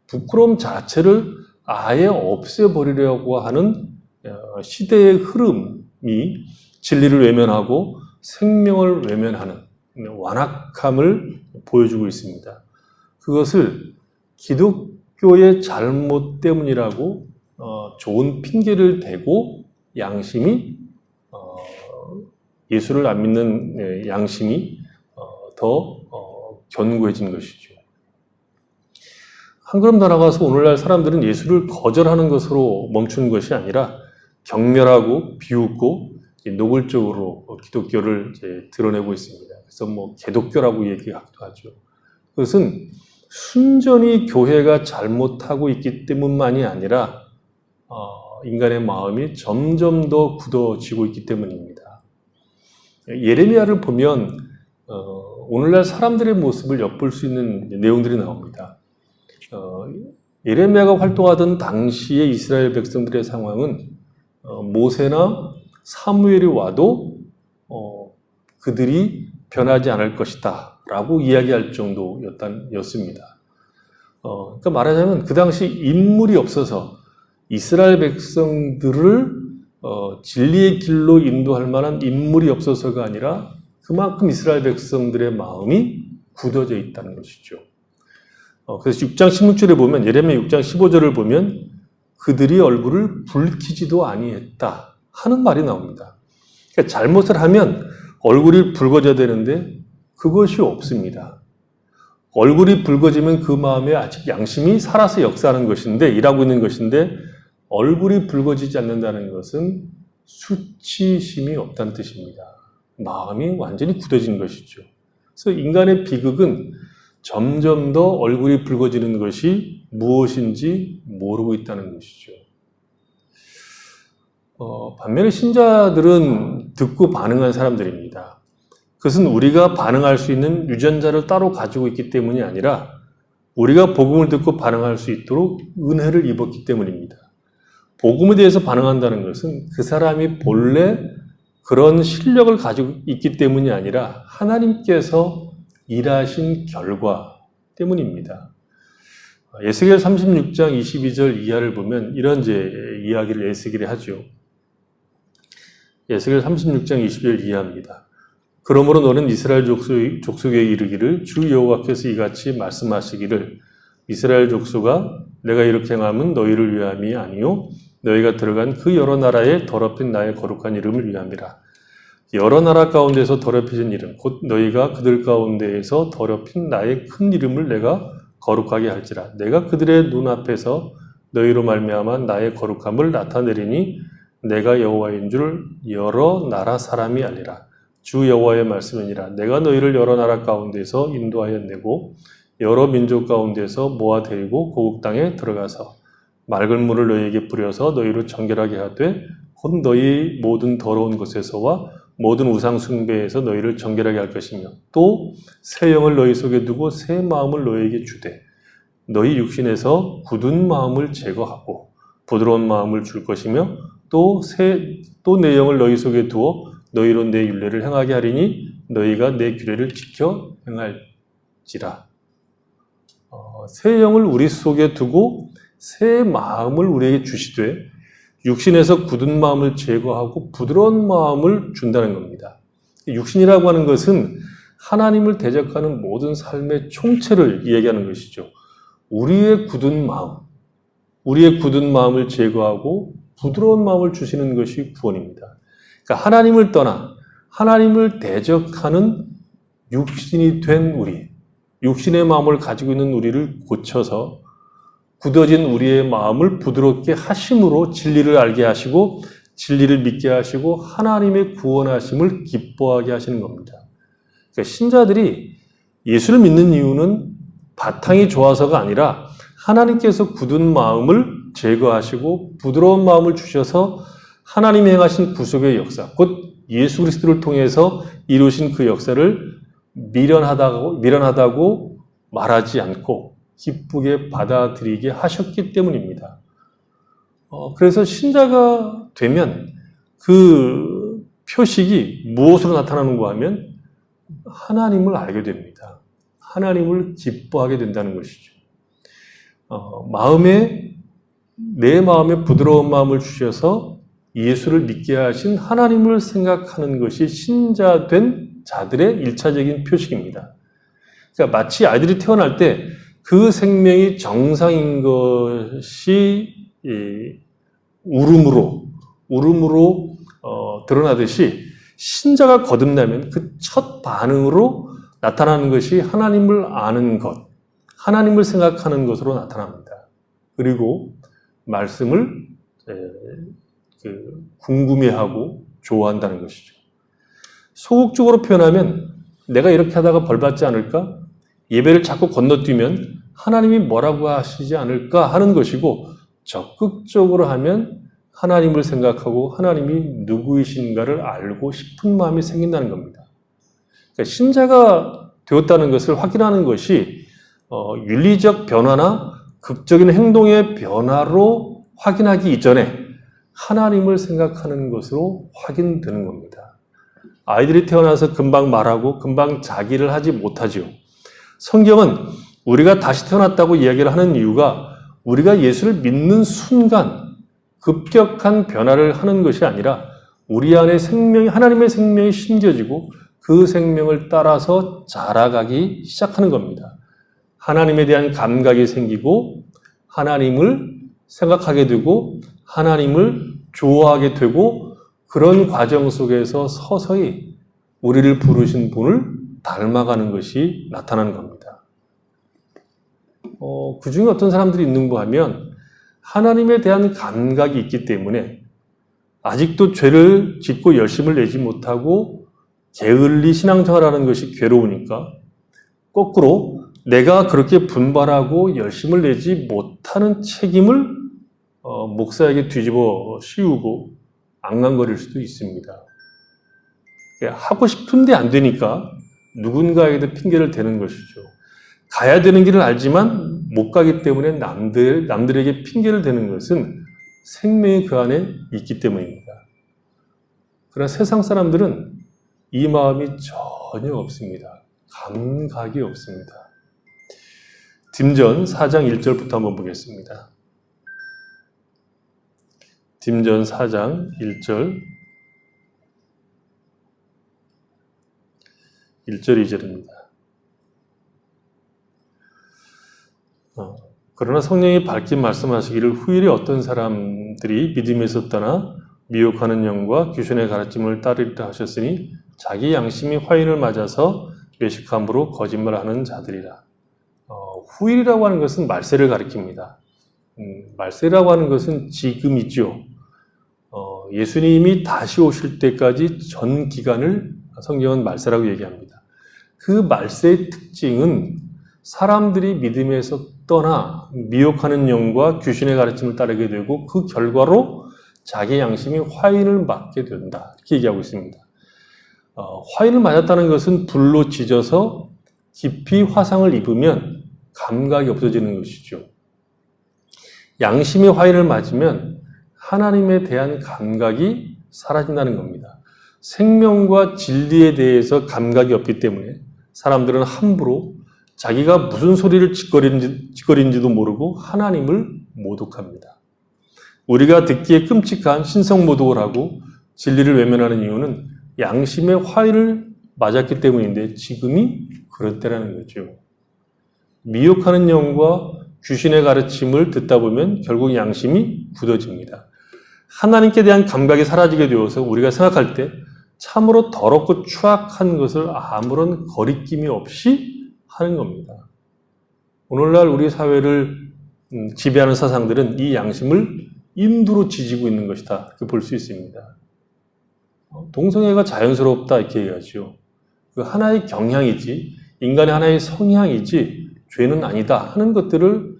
부끄러움 자체를 아예 없애버리려고 하는 시대의 흐름이 진리를 외면하고 생명을 외면하는 완악함을 보여주고 있습니다. 그것을 기독교의 잘못 때문이라고 좋은 핑계를 대고 양심이 예수를 안 믿는 양심이 더 견고해진 것이죠. 한 걸음 더 나가서 오늘날 사람들은 예수를 거절하는 것으로 멈추는 것이 아니라 경멸하고 비웃고 노골적으로 기독교를 이제 드러내고 있습니다. 그래서 개독교라고 얘기하기도 하죠. 그것은 순전히 교회가 잘못하고 있기 때문만이 아니라 인간의 마음이 점점 더 굳어지고 있기 때문입니다. 예레미야를 보면 오늘날 사람들의 모습을 엿볼 수 있는 내용들이 나옵니다. 예레미야가 활동하던 당시의 이스라엘 백성들의 상황은 모세나 사무엘이 와도 그들이 변하지 않을 것이다 라고 이야기할 정도였습니다. 그러니까 말하자면 그 당시 인물이 없어서 이스라엘 백성들을 진리의 길로 인도할 만한 인물이 없어서가 아니라 그만큼 이스라엘 백성들의 마음이 굳어져 있다는 것이죠. 그래서 6장 16절에 보면, 예레미야 6장 15절을 보면 그들이 얼굴을 붉히지도 아니했다 하는 말이 나옵니다. 그러니까 잘못을 하면 얼굴이 붉어져야 되는데 그것이 없습니다. 얼굴이 붉어지면 그 마음에 아직 양심이 살아서 역사하는 것인데, 일하고 있는 것인데, 얼굴이 붉어지지 않는다는 것은 수치심이 없다는 뜻입니다. 마음이 완전히 굳어진 것이죠. 그래서 인간의 비극은 점점 더 얼굴이 붉어지는 것이 무엇인지 모르고 있다는 것이죠. 반면에 신자들은 듣고 반응한 사람들입니다. 그것은 우리가 반응할 수 있는 유전자를 따로 가지고 있기 때문이 아니라 우리가 복음을 듣고 반응할 수 있도록 은혜를 입었기 때문입니다. 복음에 대해서 반응한다는 것은 그 사람이 본래 그런 실력을 가지고 있기 때문이 아니라 하나님께서 일하신 결과 때문입니다. 에스겔 36장 22절 이하를 보면 이런 이야기를 에스겔이 하죠. 에스겔 36장 22절 이하입니다. 그러므로 너는 이스라엘 족속에 이르기를 주 여호와께서 이같이 말씀하시기를 이스라엘 족속아 내가 이렇게 행함은 너희를 위함이 아니요 너희가 들어간 그 여러 나라에 더럽힌 나의 거룩한 이름을 위함이라. 여러 나라 가운데서 더럽혀진 이름 곧 너희가 그들 가운데에서 더럽힌 나의 큰 이름을 내가 거룩하게 할지라. 내가 그들의 눈앞에서 너희로 말미암아 나의 거룩함을 나타내리니 내가 여호와인 줄 여러 나라 사람이 알리라. 주 여호와의 말씀이니라. 내가 너희를 여러 나라 가운데서 인도하여 내고 여러 민족 가운데서 모아 데리고 고국 땅에 들어가서 맑은 물을 너희에게 뿌려서 너희를 정결하게 하되 곧 너희 모든 더러운 것에서와 모든 우상 숭배에서 너희를 정결하게 할 것이며 또 새 영을 너희 속에 두고 새 마음을 너희에게 주되 너희 육신에서 굳은 마음을 제거하고 부드러운 마음을 줄 것이며 또 내 영을 너희 속에 두어 너희로 내 율례를 행하게 하리니 너희가 내 규례를 지켜 행할지라. 새 영을 우리 속에 두고 새 마음을 우리에게 주시되 육신에서 굳은 마음을 제거하고 부드러운 마음을 준다는 겁니다. 육신이라고 하는 것은 하나님을 대적하는 모든 삶의 총체를 이야기하는 것이죠. 우리의 굳은 마음을 제거하고 부드러운 마음을 주시는 것이 구원입니다. 그러니까 하나님을 떠나 하나님을 대적하는 육신이 된 우리, 육신의 마음을 가지고 있는 우리를 고쳐서 굳어진 우리의 마음을 부드럽게 하심으로 진리를 알게 하시고 진리를 믿게 하시고 하나님의 구원하심을 기뻐하게 하시는 겁니다. 그러니까 신자들이 예수를 믿는 이유는 바탕이 좋아서가 아니라 하나님께서 굳은 마음을 제거하시고 부드러운 마음을 주셔서 하나님이 행하신 구속의 역사, 곧 예수 그리스도를 통해서 이루신 그 역사를 미련하다고 말하지 않고 기쁘게 받아들이게 하셨기 때문입니다. 그래서 신자가 되면 그 표식이 무엇으로 나타나는가 하면 하나님을 알게 됩니다. 하나님을 기뻐하게 된다는 것이죠. 내 마음에 부드러운 마음을 주셔서 예수를 믿게 하신 하나님을 생각하는 것이 신자된 자들의 일차적인 표식입니다. 그러니까 마치 아이들이 태어날 때 그 생명이 정상인 것이 울음으로 드러나듯이 신자가 거듭나면 그 첫 반응으로 나타나는 것이 하나님을 아는 것, 하나님을 생각하는 것으로 나타납니다. 그리고 말씀을 궁금해하고 좋아한다는 것이죠. 소극적으로 표현하면 내가 이렇게 하다가 벌받지 않을까? 예배를 자꾸 건너뛰면 하나님이 뭐라고 하시지 않을까 하는 것이고, 적극적으로 하면 하나님을 생각하고 하나님이 누구이신가를 알고 싶은 마음이 생긴다는 겁니다. 그러니까 신자가 되었다는 것을 확인하는 것이 윤리적 변화나 극적인 행동의 변화로 확인하기 이전에 하나님을 생각하는 것으로 확인되는 겁니다. 아이들이 태어나서 금방 말하고 금방 자기를 하지 못하지요. 성경은 우리가 다시 태어났다고 이야기를 하는 이유가 우리가 예수를 믿는 순간 급격한 변화를 하는 것이 아니라 우리 안에 하나님의 생명이 심겨지고 그 생명을 따라서 자라가기 시작하는 겁니다. 하나님에 대한 감각이 생기고 하나님을 생각하게 되고 하나님을 좋아하게 되고 그런 과정 속에서 서서히 우리를 부르신 분을 닮아가는 것이 나타나는 겁니다. 그 중에 어떤 사람들이 있는가 하면 하나님에 대한 감각이 있기 때문에 아직도 죄를 짓고 열심을 내지 못하고 게을리 신앙생활하는 것이 괴로우니까 거꾸로 내가 그렇게 분발하고 열심을 내지 못하는 책임을 목사에게 뒤집어 씌우고 앙앙거릴 수도 있습니다. 하고 싶은데 안 되니까 누군가에게도 핑계를 대는 것이죠. 가야 되는 길을 알지만 못 가기 때문에 남들에게 핑계를 대는 것은 생명이 그 안에 있기 때문입니다. 그러나 세상 사람들은 이 마음이 전혀 없습니다. 감각이 없습니다. 딤전 4장 1절부터 한번 보겠습니다. 딤전 4장 1절 2절입니다. 그러나 성령이 밝게 말씀하시기를 후일에 어떤 사람들이 믿음에서 떠나 미혹하는 영과 귀신의 가르침을 따르리라 하셨으니 자기 양심이 화인을 맞아서 외식함으로 거짓말하는 자들이라. 후일이라고 하는 것은 말세를 가리킵니다. 말세라고 하는 것은 지금이죠. 예수님이 다시 오실 때까지 전 기간을 성경은 말세라고 얘기합니다. 그 말세의 특징은 사람들이 믿음에서 떠나 미혹하는 영과 귀신의 가르침을 따르게 되고 그 결과로 자기 양심이 화인을 맞게 된다. 이렇게 얘기하고 있습니다. 화인을 맞았다는 것은 불로 찢어서 깊이 화상을 입으면 감각이 없어지는 것이죠. 양심이 화인을 맞으면 하나님에 대한 감각이 사라진다는 겁니다. 생명과 진리에 대해서 감각이 없기 때문에 사람들은 함부로 자기가 무슨 소리를 짓거리는지도 모르고 하나님을 모독합니다. 우리가 듣기에 끔찍한 신성모독을 하고 진리를 외면하는 이유는 양심의 화인을 맞았기 때문인데 지금이 그럴 때라는 거죠. 미혹하는 영과 귀신의 가르침을 듣다 보면 결국 양심이 굳어집니다. 하나님께 대한 감각이 사라지게 되어서 우리가 생각할 때 참으로 더럽고 추악한 것을 아무런 거리낌이 없이 하는 겁니다. 오늘날 우리 사회를 지배하는 사상들은 이 양심을 인두로 지지고 있는 것이다, 이렇게 볼 수 있습니다. 동성애가 자연스럽다, 이렇게 얘기하죠. 그 하나의 경향이지, 인간의 하나의 성향이지 죄는 아니다 하는 것들을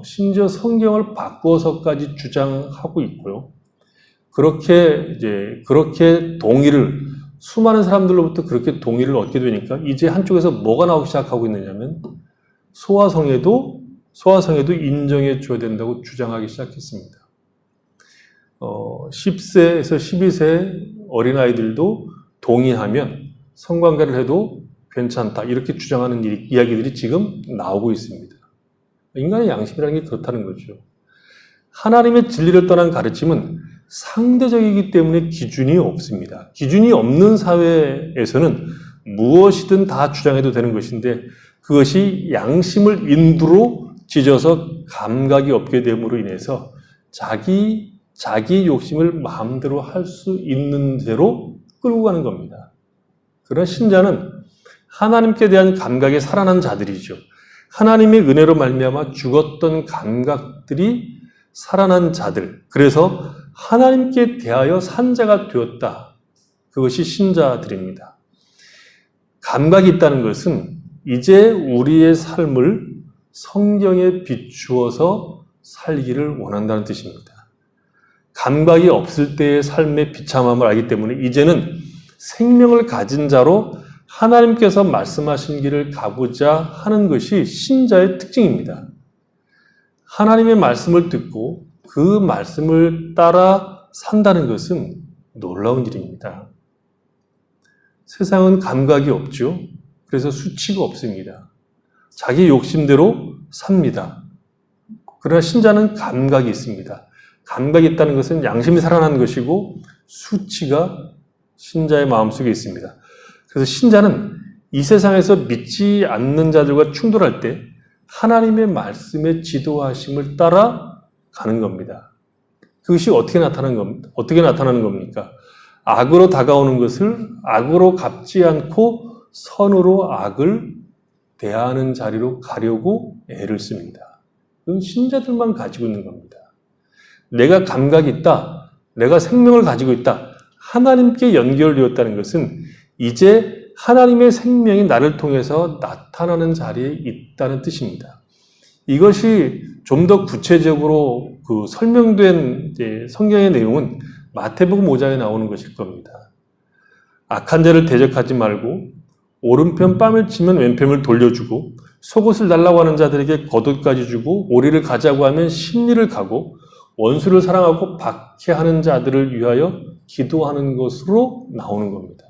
심지어 성경을 바꾸어서까지 주장하고 있고요. 그렇게 동의를, 수많은 사람들로부터 그렇게 동의를 얻게 되니까 이제 한쪽에서 뭐가 나오기 시작하고 있느냐면 소아성애도 인정해 줘야 된다고 주장하기 시작했습니다. 10세에서 12세 어린아이들도 동의하면 성관계를 해도 괜찮다, 이렇게 주장하는 이야기들이 지금 나오고 있습니다. 인간의 양심이라는 게 그렇다는 거죠. 하나님의 진리를 떠난 가르침은 상대적이기 때문에 기준이 없습니다. 기준이 없는 사회에서는 무엇이든 다 주장해도 되는 것인데 그것이 양심을 인두로 찢어서 감각이 없게 됨으로 인해서 자기 욕심을 마음대로 할 수 있는 대로 끌고 가는 겁니다. 그런 신자는 하나님께 대한 감각이 살아난 자들이죠. 하나님의 은혜로 말미암아 죽었던 감각들이 살아난 자들, 그래서 하나님께 대하여 산 자가 되었다. 그것이 신자들입니다. 감각이 있다는 것은 이제 우리의 삶을 성경에 비추어서 살기를 원한다는 뜻입니다. 감각이 없을 때의 삶의 비참함을 알기 때문에 이제는 생명을 가진 자로 하나님께서 말씀하신 길을 가고자 하는 것이 신자의 특징입니다. 하나님의 말씀을 듣고 그 말씀을 따라 산다는 것은 놀라운 일입니다. 세상은 감각이 없죠. 그래서 수치가 없습니다. 자기 욕심대로 삽니다. 그러나 신자는 감각이 있습니다. 감각이 있다는 것은 양심이 살아난 것이고 수치가 신자의 마음속에 있습니다. 그래서 신자는 이 세상에서 믿지 않는 자들과 충돌할 때 하나님의 말씀의 지도하심을 따라 가는 겁니다. 그것이 어떻게 나타나는 겁니까? 악으로 다가오는 것을 악으로 갚지 않고 선으로 악을 대하는 자리로 가려고 애를 씁니다. 그건 신자들만 가지고 있는 겁니다. 내가 감각이 있다, 내가 생명을 가지고 있다, 하나님께 연결되었다는 것은 이제 하나님의 생명이 나를 통해서 나타나는 자리에 있다는 뜻입니다. 이것이 좀 더 구체적으로 설명된 성경의 내용은 마태복음 5장에 나오는 것일 겁니다. 악한 자를 대적하지 말고 오른편 뺨을 치면 왼편을 돌려주고 속옷을 달라고 하는 자들에게 겉옷까지 주고 오리를 가자고 하면 십리를 가고 원수를 사랑하고 박해하는 자들을 위하여 기도하는 것으로 나오는 겁니다.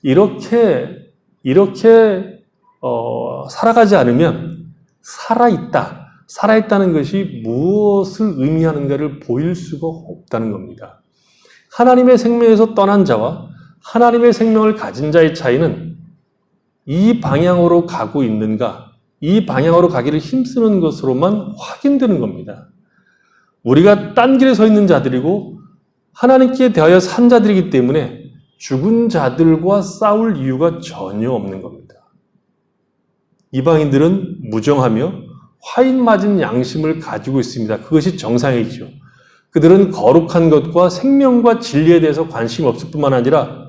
이렇게 살아가지 않으면 살아있다는 것이 무엇을 의미하는가를 보일 수가 없다는 겁니다. 하나님의 생명에서 떠난 자와 하나님의 생명을 가진 자의 차이는 이 방향으로 가고 있는가, 이 방향으로 가기를 힘쓰는 것으로만 확인되는 겁니다. 우리가 딴 길에 서 있는 자들이고 하나님께 대하여 산 자들이기 때문에 죽은 자들과 싸울 이유가 전혀 없는 겁니다. 이방인들은 무정하며 화인 맞은 양심을 가지고 있습니다. 그것이 정상이죠. 그들은 거룩한 것과 생명과 진리에 대해서 관심이 없을 뿐만 아니라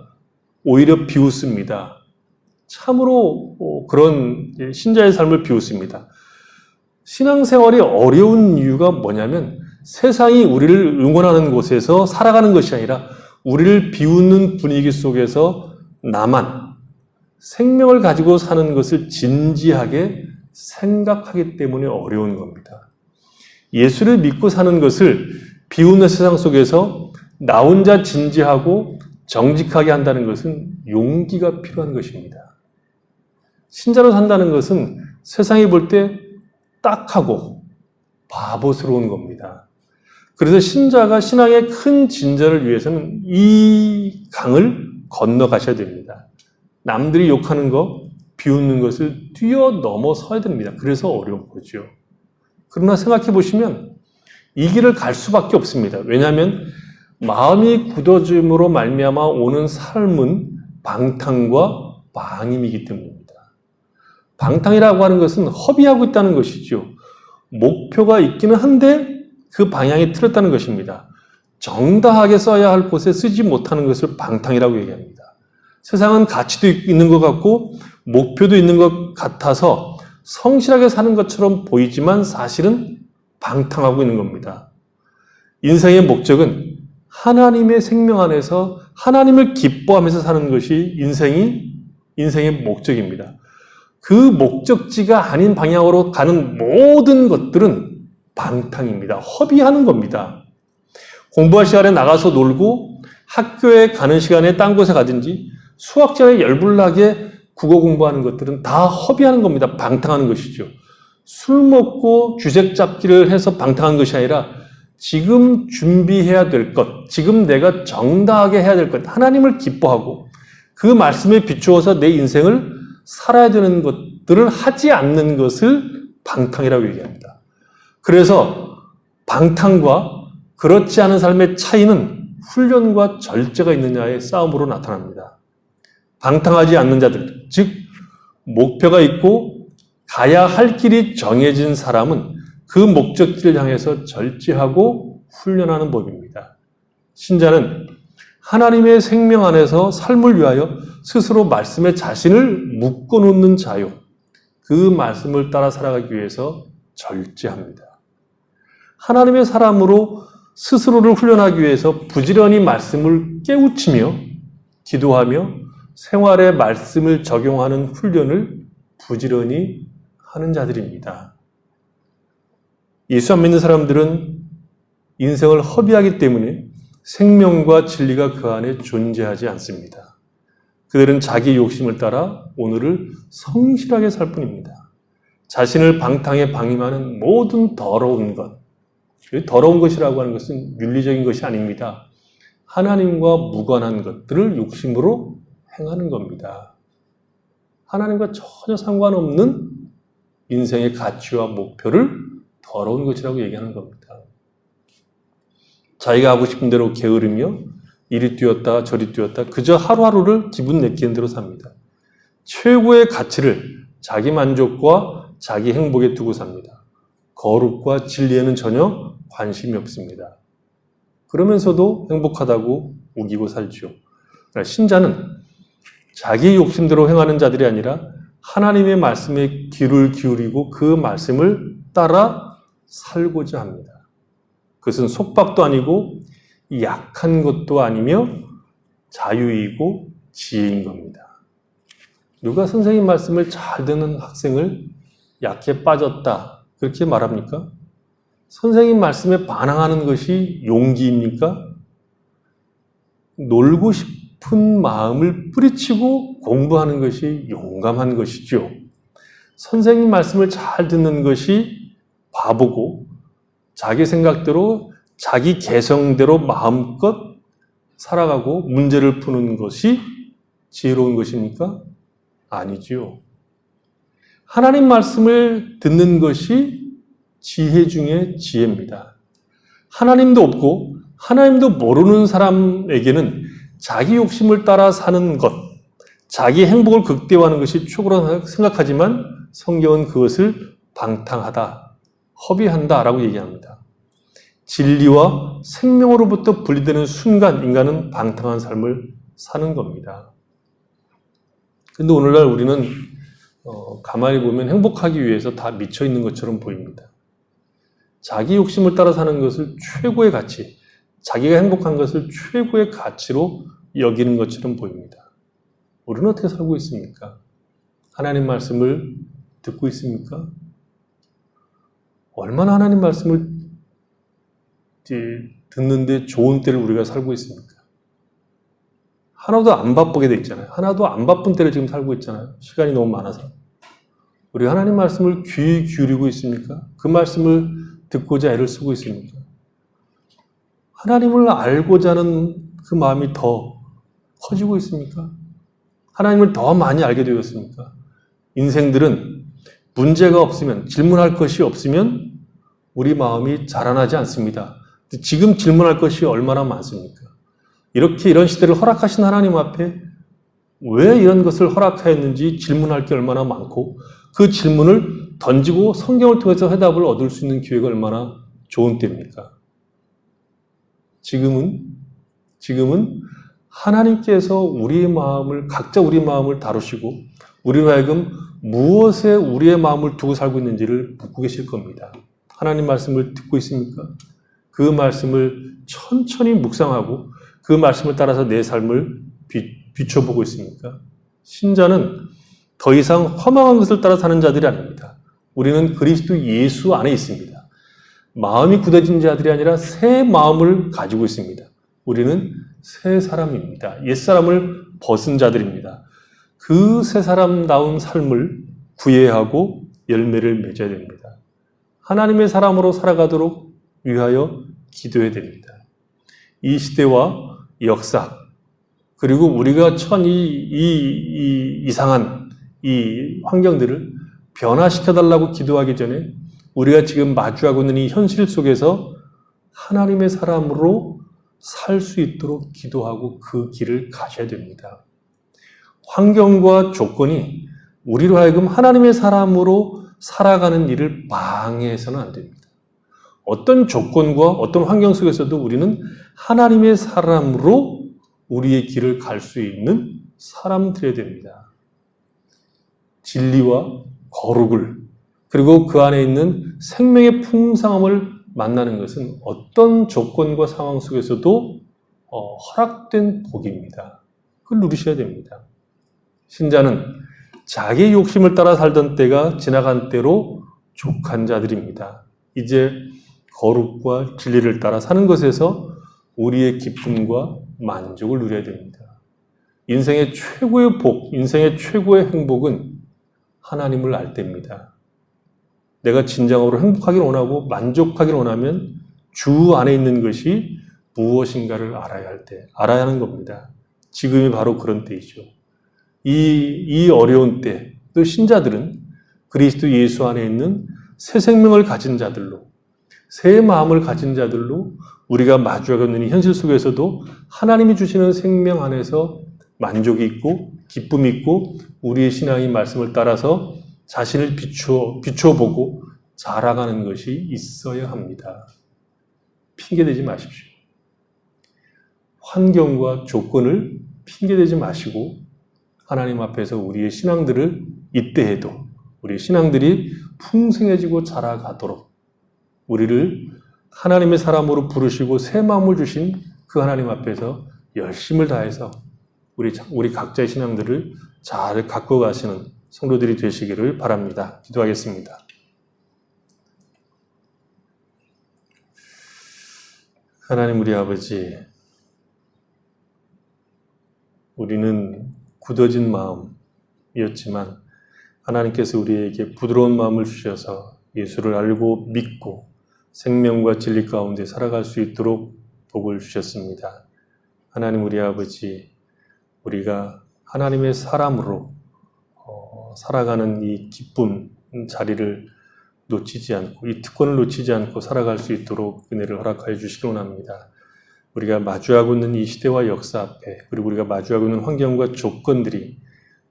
오히려 비웃습니다. 참으로 그런 신자의 삶을 비웃습니다. 신앙생활이 어려운 이유가 뭐냐면 세상이 우리를 응원하는 곳에서 살아가는 것이 아니라 우리를 비웃는 분위기 속에서 나만 생명을 가지고 사는 것을 진지하게 생각하기 때문에 어려운 겁니다. 예수를 믿고 사는 것을 비웃는 세상 속에서 나 혼자 진지하고 정직하게 한다는 것은 용기가 필요한 것입니다. 신자로 산다는 것은 세상이 볼 때 딱하고 바보스러운 겁니다. 그래서 신자가 신앙의 큰 진전을 위해서는 이 강을 건너가셔야 됩니다. 남들이 욕하는 거, 비웃는 것을 뛰어넘어서야 됩니다. 그래서 어려운 거죠. 그러나 생각해 보시면 이 길을 갈 수밖에 없습니다. 왜냐하면 마음이 굳어짐으로 말미암아 오는 삶은 방탕과 방임이기 때문입니다. 방탕이라고 하는 것은 허비하고 있다는 것이죠. 목표가 있기는 한데 그 방향이 틀렸다는 것입니다. 정당하게 써야 할 곳에 쓰지 못하는 것을 방탕이라고 얘기합니다. 세상은 가치도 있는 것 같고 목표도 있는 것 같아서 성실하게 사는 것처럼 보이지만 사실은 방탕하고 있는 겁니다. 인생의 목적은 하나님의 생명 안에서 하나님을 기뻐하면서 사는 것이 인생의 목적입니다. 그 목적지가 아닌 방향으로 가는 모든 것들은 방탕입니다. 허비하는 겁니다. 공부할 시간에 나가서 놀고 학교에 가는 시간에 딴 곳에 가든지 수학 시간에 열불나게 국어 공부하는 것들은 다 허비하는 겁니다. 방탕하는 것이죠. 술 먹고 주색 잡기를 해서 방탕한 것이 아니라 지금 준비해야 될 것, 지금 내가 정당하게 해야 될 것, 하나님을 기뻐하고 그 말씀에 비추어서 내 인생을 살아야 되는 것들을 하지 않는 것을 방탕이라고 얘기합니다. 그래서 방탕과 그렇지 않은 삶의 차이는 훈련과 절제가 있느냐의 싸움으로 나타납니다. 방탕하지 않는 자들, 즉 목표가 있고 가야 할 길이 정해진 사람은 그 목적지를 향해서 절제하고 훈련하는 법입니다. 신자는 하나님의 생명 안에서 삶을 위하여 스스로 말씀에 자신을 묶어놓는 자요. 그 말씀을 따라 살아가기 위해서 절제합니다. 하나님의 사람으로 스스로를 훈련하기 위해서 부지런히 말씀을 깨우치며 기도하며 생활에 말씀을 적용하는 훈련을 부지런히 하는 자들입니다. 예수 안 믿는 사람들은 인생을 허비하기 때문에 생명과 진리가 그 안에 존재하지 않습니다. 그들은 자기 욕심을 따라 오늘을 성실하게 살 뿐입니다. 자신을 방탕에 방임하는 모든 더러운 것, 더러운 것이라고 하는 것은 윤리적인 것이 아닙니다. 하나님과 무관한 것들을 욕심으로 행하는 겁니다. 하나님과 전혀 상관없는 인생의 가치와 목표를 더러운 것이라고 얘기하는 겁니다. 자기가 하고 싶은 대로 게으르며 이리 뛰었다 저리 뛰었다 그저 하루하루를 기분 내키는 대로 삽니다. 최고의 가치를 자기 만족과 자기 행복에 두고 삽니다. 거룩과 진리에는 전혀 관심이 없습니다. 그러면서도 행복하다고 우기고 살죠. 신자는 자기 욕심대로 행하는 자들이 아니라 하나님의 말씀에 귀를 기울이고 그 말씀을 따라 살고자 합니다. 그것은 속박도 아니고 약한 것도 아니며 자유이고 지혜인 겁니다. 누가 선생님 말씀을 잘 듣는 학생을 약해 빠졌다 그렇게 말합니까? 선생님 말씀에 반항하는 것이 용기입니까? 놀고 싶은 마음을 뿌리치고 공부하는 것이 용감한 것이죠. 선생님 말씀을 잘 듣는 것이 바보고 자기 생각대로 자기 개성대로 마음껏 살아가고 문제를 푸는 것이 지혜로운 것입니까? 아니지요. 하나님 말씀을 듣는 것이 지혜 중에 지혜입니다. 하나님도 없고 하나님도 모르는 사람에게는 자기 욕심을 따라 사는 것, 자기 행복을 극대화하는 것이 최고라고 생각하지만 성경은 그것을 방탕하다, 허비한다라고 얘기합니다. 진리와 생명으로부터 분리되는 순간 인간은 방탕한 삶을 사는 겁니다. 그런데 오늘날 우리는 가만히 보면 행복하기 위해서 다 미쳐 있는 것처럼 보입니다. 자기 욕심을 따라 사는 것을 최고의 가치, 자기가 행복한 것을 최고의 가치로 여기는 것처럼 보입니다. 우리는 어떻게 살고 있습니까? 하나님 말씀을 듣고 있습니까? 얼마나 하나님 말씀을 듣는데 좋은 때를 우리가 살고 있습니까? 하나도 안 바쁘게 돼 있잖아요. 하나도 안 바쁜 때를 지금 살고 있잖아요. 시간이 너무 많아서. 우리가 하나님 말씀을 귀 기울이고 있습니까? 그 말씀을 듣고자 애를 쓰고 있습니까? 하나님을 알고자 하는 그 마음이 더 커지고 있습니까? 하나님을 더 많이 알게 되었습니까? 인생들은 문제가 없으면, 질문할 것이 없으면 우리 마음이 자라나지 않습니다. 지금 질문할 것이 얼마나 많습니까? 이렇게 이런 시대를 허락하신 하나님 앞에 왜 이런 것을 허락하였는지 질문할 게 얼마나 많고 그 질문을 던지고 성경을 통해서 해답을 얻을 수 있는 기회가 얼마나 좋은 때입니까? 지금은 하나님께서 우리의 마음을, 각자 우리 마음을 다루시고 우리로 하여금 무엇에 우리의 마음을 두고 살고 있는지를 묻고 계실 겁니다. 하나님 말씀을 듣고 있습니까? 그 말씀을 천천히 묵상하고 그 말씀을 따라서 내 삶을 비춰보고 있습니까? 신자는 더 이상 허망한 것을 따라 사는 자들이 아닙니다. 우리는 그리스도 예수 안에 있습니다. 마음이 굳어진 자들이 아니라 새 마음을 가지고 있습니다. 우리는 새 사람입니다. 옛사람을 벗은 자들입니다. 그 새 사람다운 삶을 구애하고 열매를 맺어야 됩니다. 하나님의 사람으로 살아가도록 위하여 기도해야 됩니다. 이 시대와 역사, 그리고 우리가 처한 이 이상한 이 환경들을 변화시켜달라고 기도하기 전에 우리가 지금 마주하고 있는 이 현실 속에서 하나님의 사람으로 살 수 있도록 기도하고 그 길을 가셔야 됩니다. 환경과 조건이 우리로 하여금 하나님의 사람으로 살아가는 일을 방해해서는 안 됩니다. 어떤 조건과 어떤 환경 속에서도 우리는 하나님의 사람으로 우리의 길을 갈 수 있는 사람들이 됩니다. 진리와 거룩을 그리고 그 안에 있는 생명의 풍성함을 만나는 것은 어떤 조건과 상황 속에서도 허락된 복입니다. 그걸 누리셔야 됩니다. 신자는 자기의 욕심을 따라 살던 때가 지나간 때로 족한 자들입니다. 이제 거룩과 진리를 따라 사는 것에서 우리의 기쁨과 만족을 누려야 됩니다. 인생의 최고의 복, 인생의 최고의 행복은 하나님을 알 때입니다. 내가 진정으로 행복하기를 원하고 만족하기를 원하면 주 안에 있는 것이 무엇인가를 알아야 할 때, 알아야 하는 겁니다. 지금이 바로 그런 때이죠. 이 어려운 때, 또 신자들은 그리스도 예수 안에 있는 새 생명을 가진 자들로, 새 마음을 가진 자들로 우리가 마주하고 있는 이 현실 속에서도 하나님이 주시는 생명 안에서 만족이 있고 기쁨이 있고 우리의 신앙의 말씀을 따라서 자신을 비추어보고 자라가는 것이 있어야 합니다. 핑계대지 마십시오. 환경과 조건을 핑계대지 마시고 하나님 앞에서 우리의 신앙들을 이때에도 우리의 신앙들이 풍성해지고 자라가도록 우리를 하나님의 사람으로 부르시고 새 마음을 주신 그 하나님 앞에서 열심을 다해서 우리 각자의 신앙들을 잘 갖고 가시는 성도들이 되시기를 바랍니다. 기도하겠습니다. 하나님 우리 아버지, 우리는 굳어진 마음이었지만 하나님께서 우리에게 부드러운 마음을 주셔서 예수를 알고 믿고 생명과 진리 가운데 살아갈 수 있도록 복을 주셨습니다. 하나님 우리 아버지, 우리가 하나님의 사람으로 살아가는 이 기쁨 자리를 놓치지 않고 이 특권을 놓치지 않고 살아갈 수 있도록 은혜를 허락하여 주시기 원합니다. 우리가 마주하고 있는 이 시대와 역사 앞에 그리고 우리가 마주하고 있는 환경과 조건들이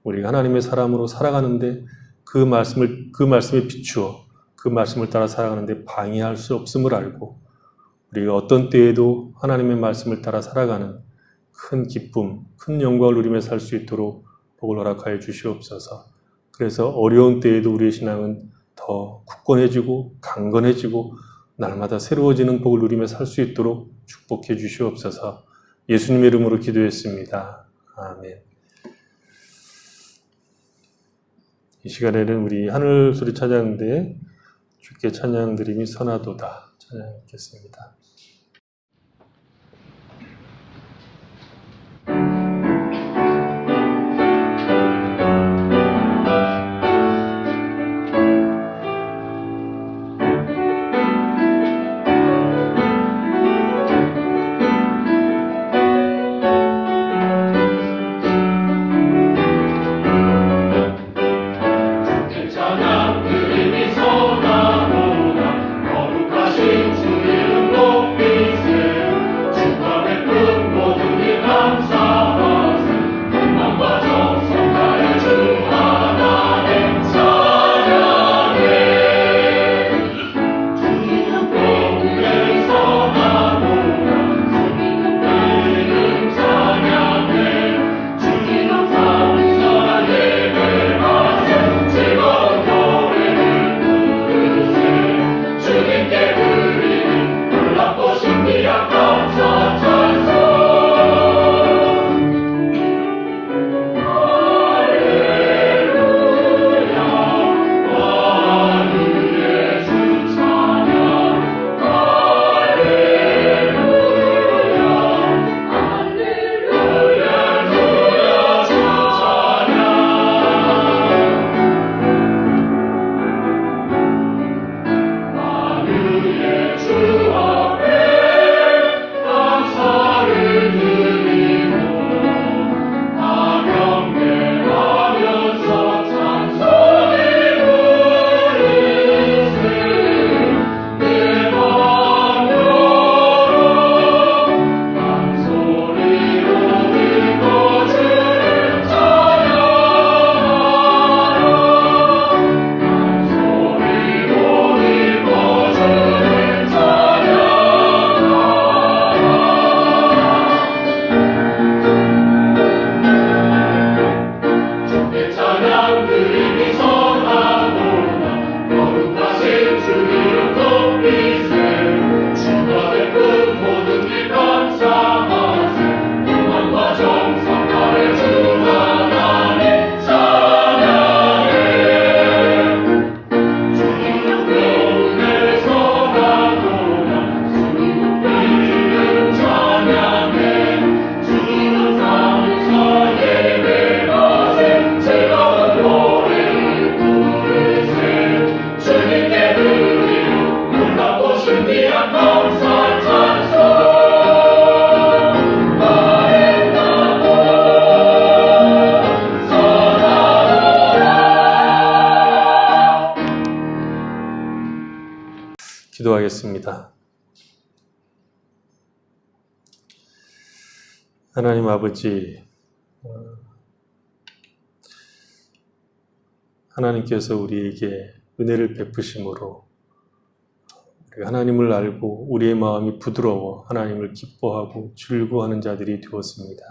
우리가 하나님의 사람으로 살아가는데 그 말씀에 비추어 그 말씀을 따라 살아가는데 방해할 수 없음을 알고 우리가 어떤 때에도 하나님의 말씀을 따라 살아가는 큰 기쁨, 큰 영광을 누리며 살 수 있도록 복을 허락하여 주시옵소서. 그래서 어려운 때에도 우리의 신앙은 더 굳건해지고 강건해지고 날마다 새로워지는 복을 누리며 살 수 있도록 축복해 주시옵소서. 예수님의 이름으로 기도했습니다. 아멘. 이 시간에는 우리 하늘 소리 찬양대에 주께 찬양 드림이 선하도다 찬양하겠습니다. 찬양 드림이 선하도다 거룩한 기도하겠습니다. 하나님 아버지, 하나님께서 우리에게 은혜를 베푸심으로 우리가 하나님을 알고 우리의 마음이 부드러워 하나님을 기뻐하고 즐거워하는 자들이 되었습니다.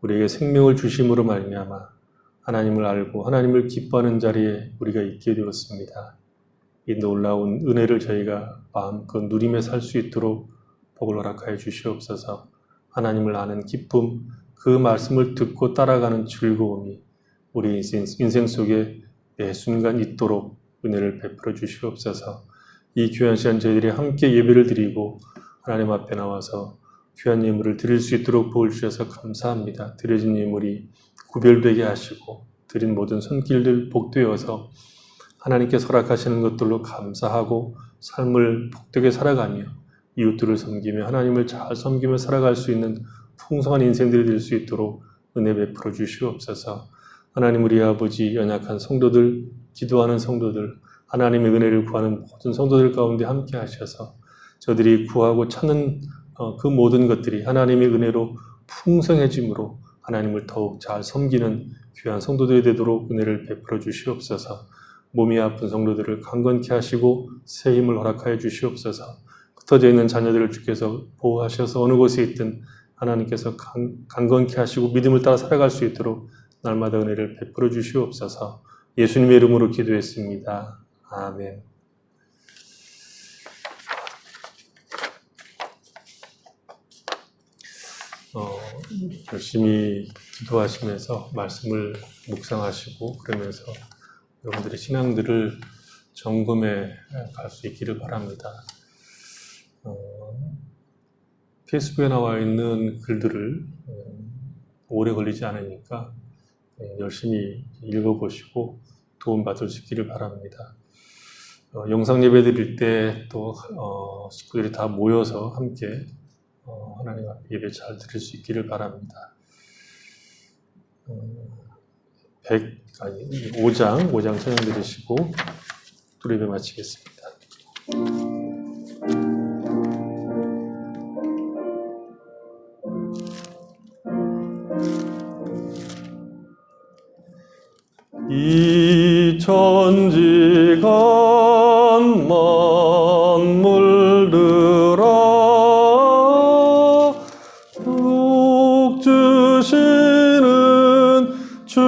우리에게 생명을 주심으로 말미암아 하나님을 알고 하나님을 기뻐하는 자리에 우리가 있게 되었습니다. 이 놀라운 은혜를 저희가 마음껏 누리며 살 수 있도록 복을 허락하여 주시옵소서. 하나님을 아는 기쁨, 그 말씀을 듣고 따라가는 즐거움이 우리 인생 속에 매 순간 있도록 은혜를 베풀어 주시옵소서. 이 귀한 시간 저희들이 함께 예배를 드리고 하나님 앞에 나와서 귀한 예물을 드릴 수 있도록 복을 주셔서 감사합니다. 드려진 예물이 구별되게 하시고 드린 모든 손길들 복되어서 하나님께 허락하시는 것들로 감사하고 삶을 복되게 살아가며 이웃들을 섬기며 하나님을 잘 섬기며 살아갈 수 있는 풍성한 인생들이 될 수 있도록 은혜 베풀어 주시옵소서. 하나님 우리 아버지 연약한 성도들, 기도하는 성도들, 하나님의 은혜를 구하는 모든 성도들 가운데 함께 하셔서 저들이 구하고 찾는 그 모든 것들이 하나님의 은혜로 풍성해짐으로 하나님을 더욱 잘 섬기는 귀한 성도들이 되도록 은혜를 베풀어 주시옵소서. 몸이 아픈 성도들을 강건케 하시고 새 힘을 허락하여 주시옵소서. 흩어져 있는 자녀들을 주께서 보호하셔서 어느 곳에 있든 하나님께서 강건케 하시고 믿음을 따라 살아갈 수 있도록 날마다 은혜를 베풀어 주시옵소서. 예수님의 이름으로 기도했습니다. 아멘. 열심히 기도하시면서 말씀을 묵상하시고 그러면서 여러분들의 신앙들을 점검해 갈 수 있기를 바랍니다. 페이스북에 나와 있는 글들을 오래 걸리지 않으니까 열심히 읽어보시고 도움받을 수 있기를 바랍니다. 영상 예배 드릴 때 또 식구들이 다 모여서 함께 하나님 앞에 예배 잘 드릴 수 있기를 바랍니다. 5장 찬양 드리시고 또 예배 마치겠습니다. 이 천지간 만물들아 복 주시는 주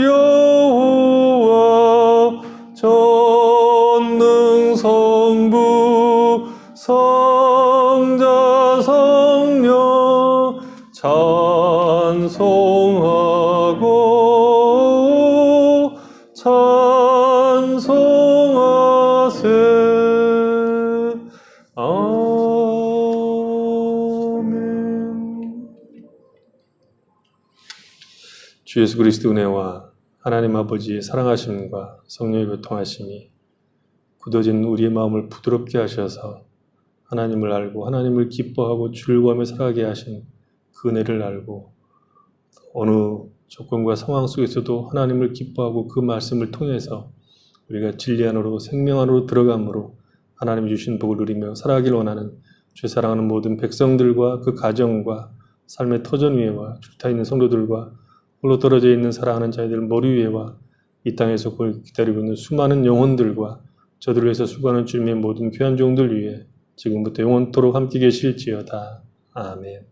여호와 전능성부 성자 성령 찬송하고 찬송하세. 아멘. 주 예수 그리스도 은혜와 하나님 아버지의 사랑하심과 성령의 교통하심이 굳어진 우리의 마음을 부드럽게 하셔서 하나님을 알고 하나님을 기뻐하고 즐거워하며 살아가게 하신 그 은혜를 알고 어느 조건과 상황 속에서도 하나님을 기뻐하고 그 말씀을 통해서 우리가 진리 안으로 생명 안으로 들어감으로 하나님이 주신 복을 누리며 살아가길 원하는 죄 사랑하는 모든 백성들과 그 가정과 삶의 터전 위에와 줄타 있는 성도들과 홀로 떨어져 있는 사랑하는 자들 머리 위에와 이 땅에서 그걸 기다리고 있는 수많은 영혼들과 저들을 위해서 수고하는 주님의 모든 귀한 종들 위에 지금부터 영원토록 함께 계실지어다. 아멘.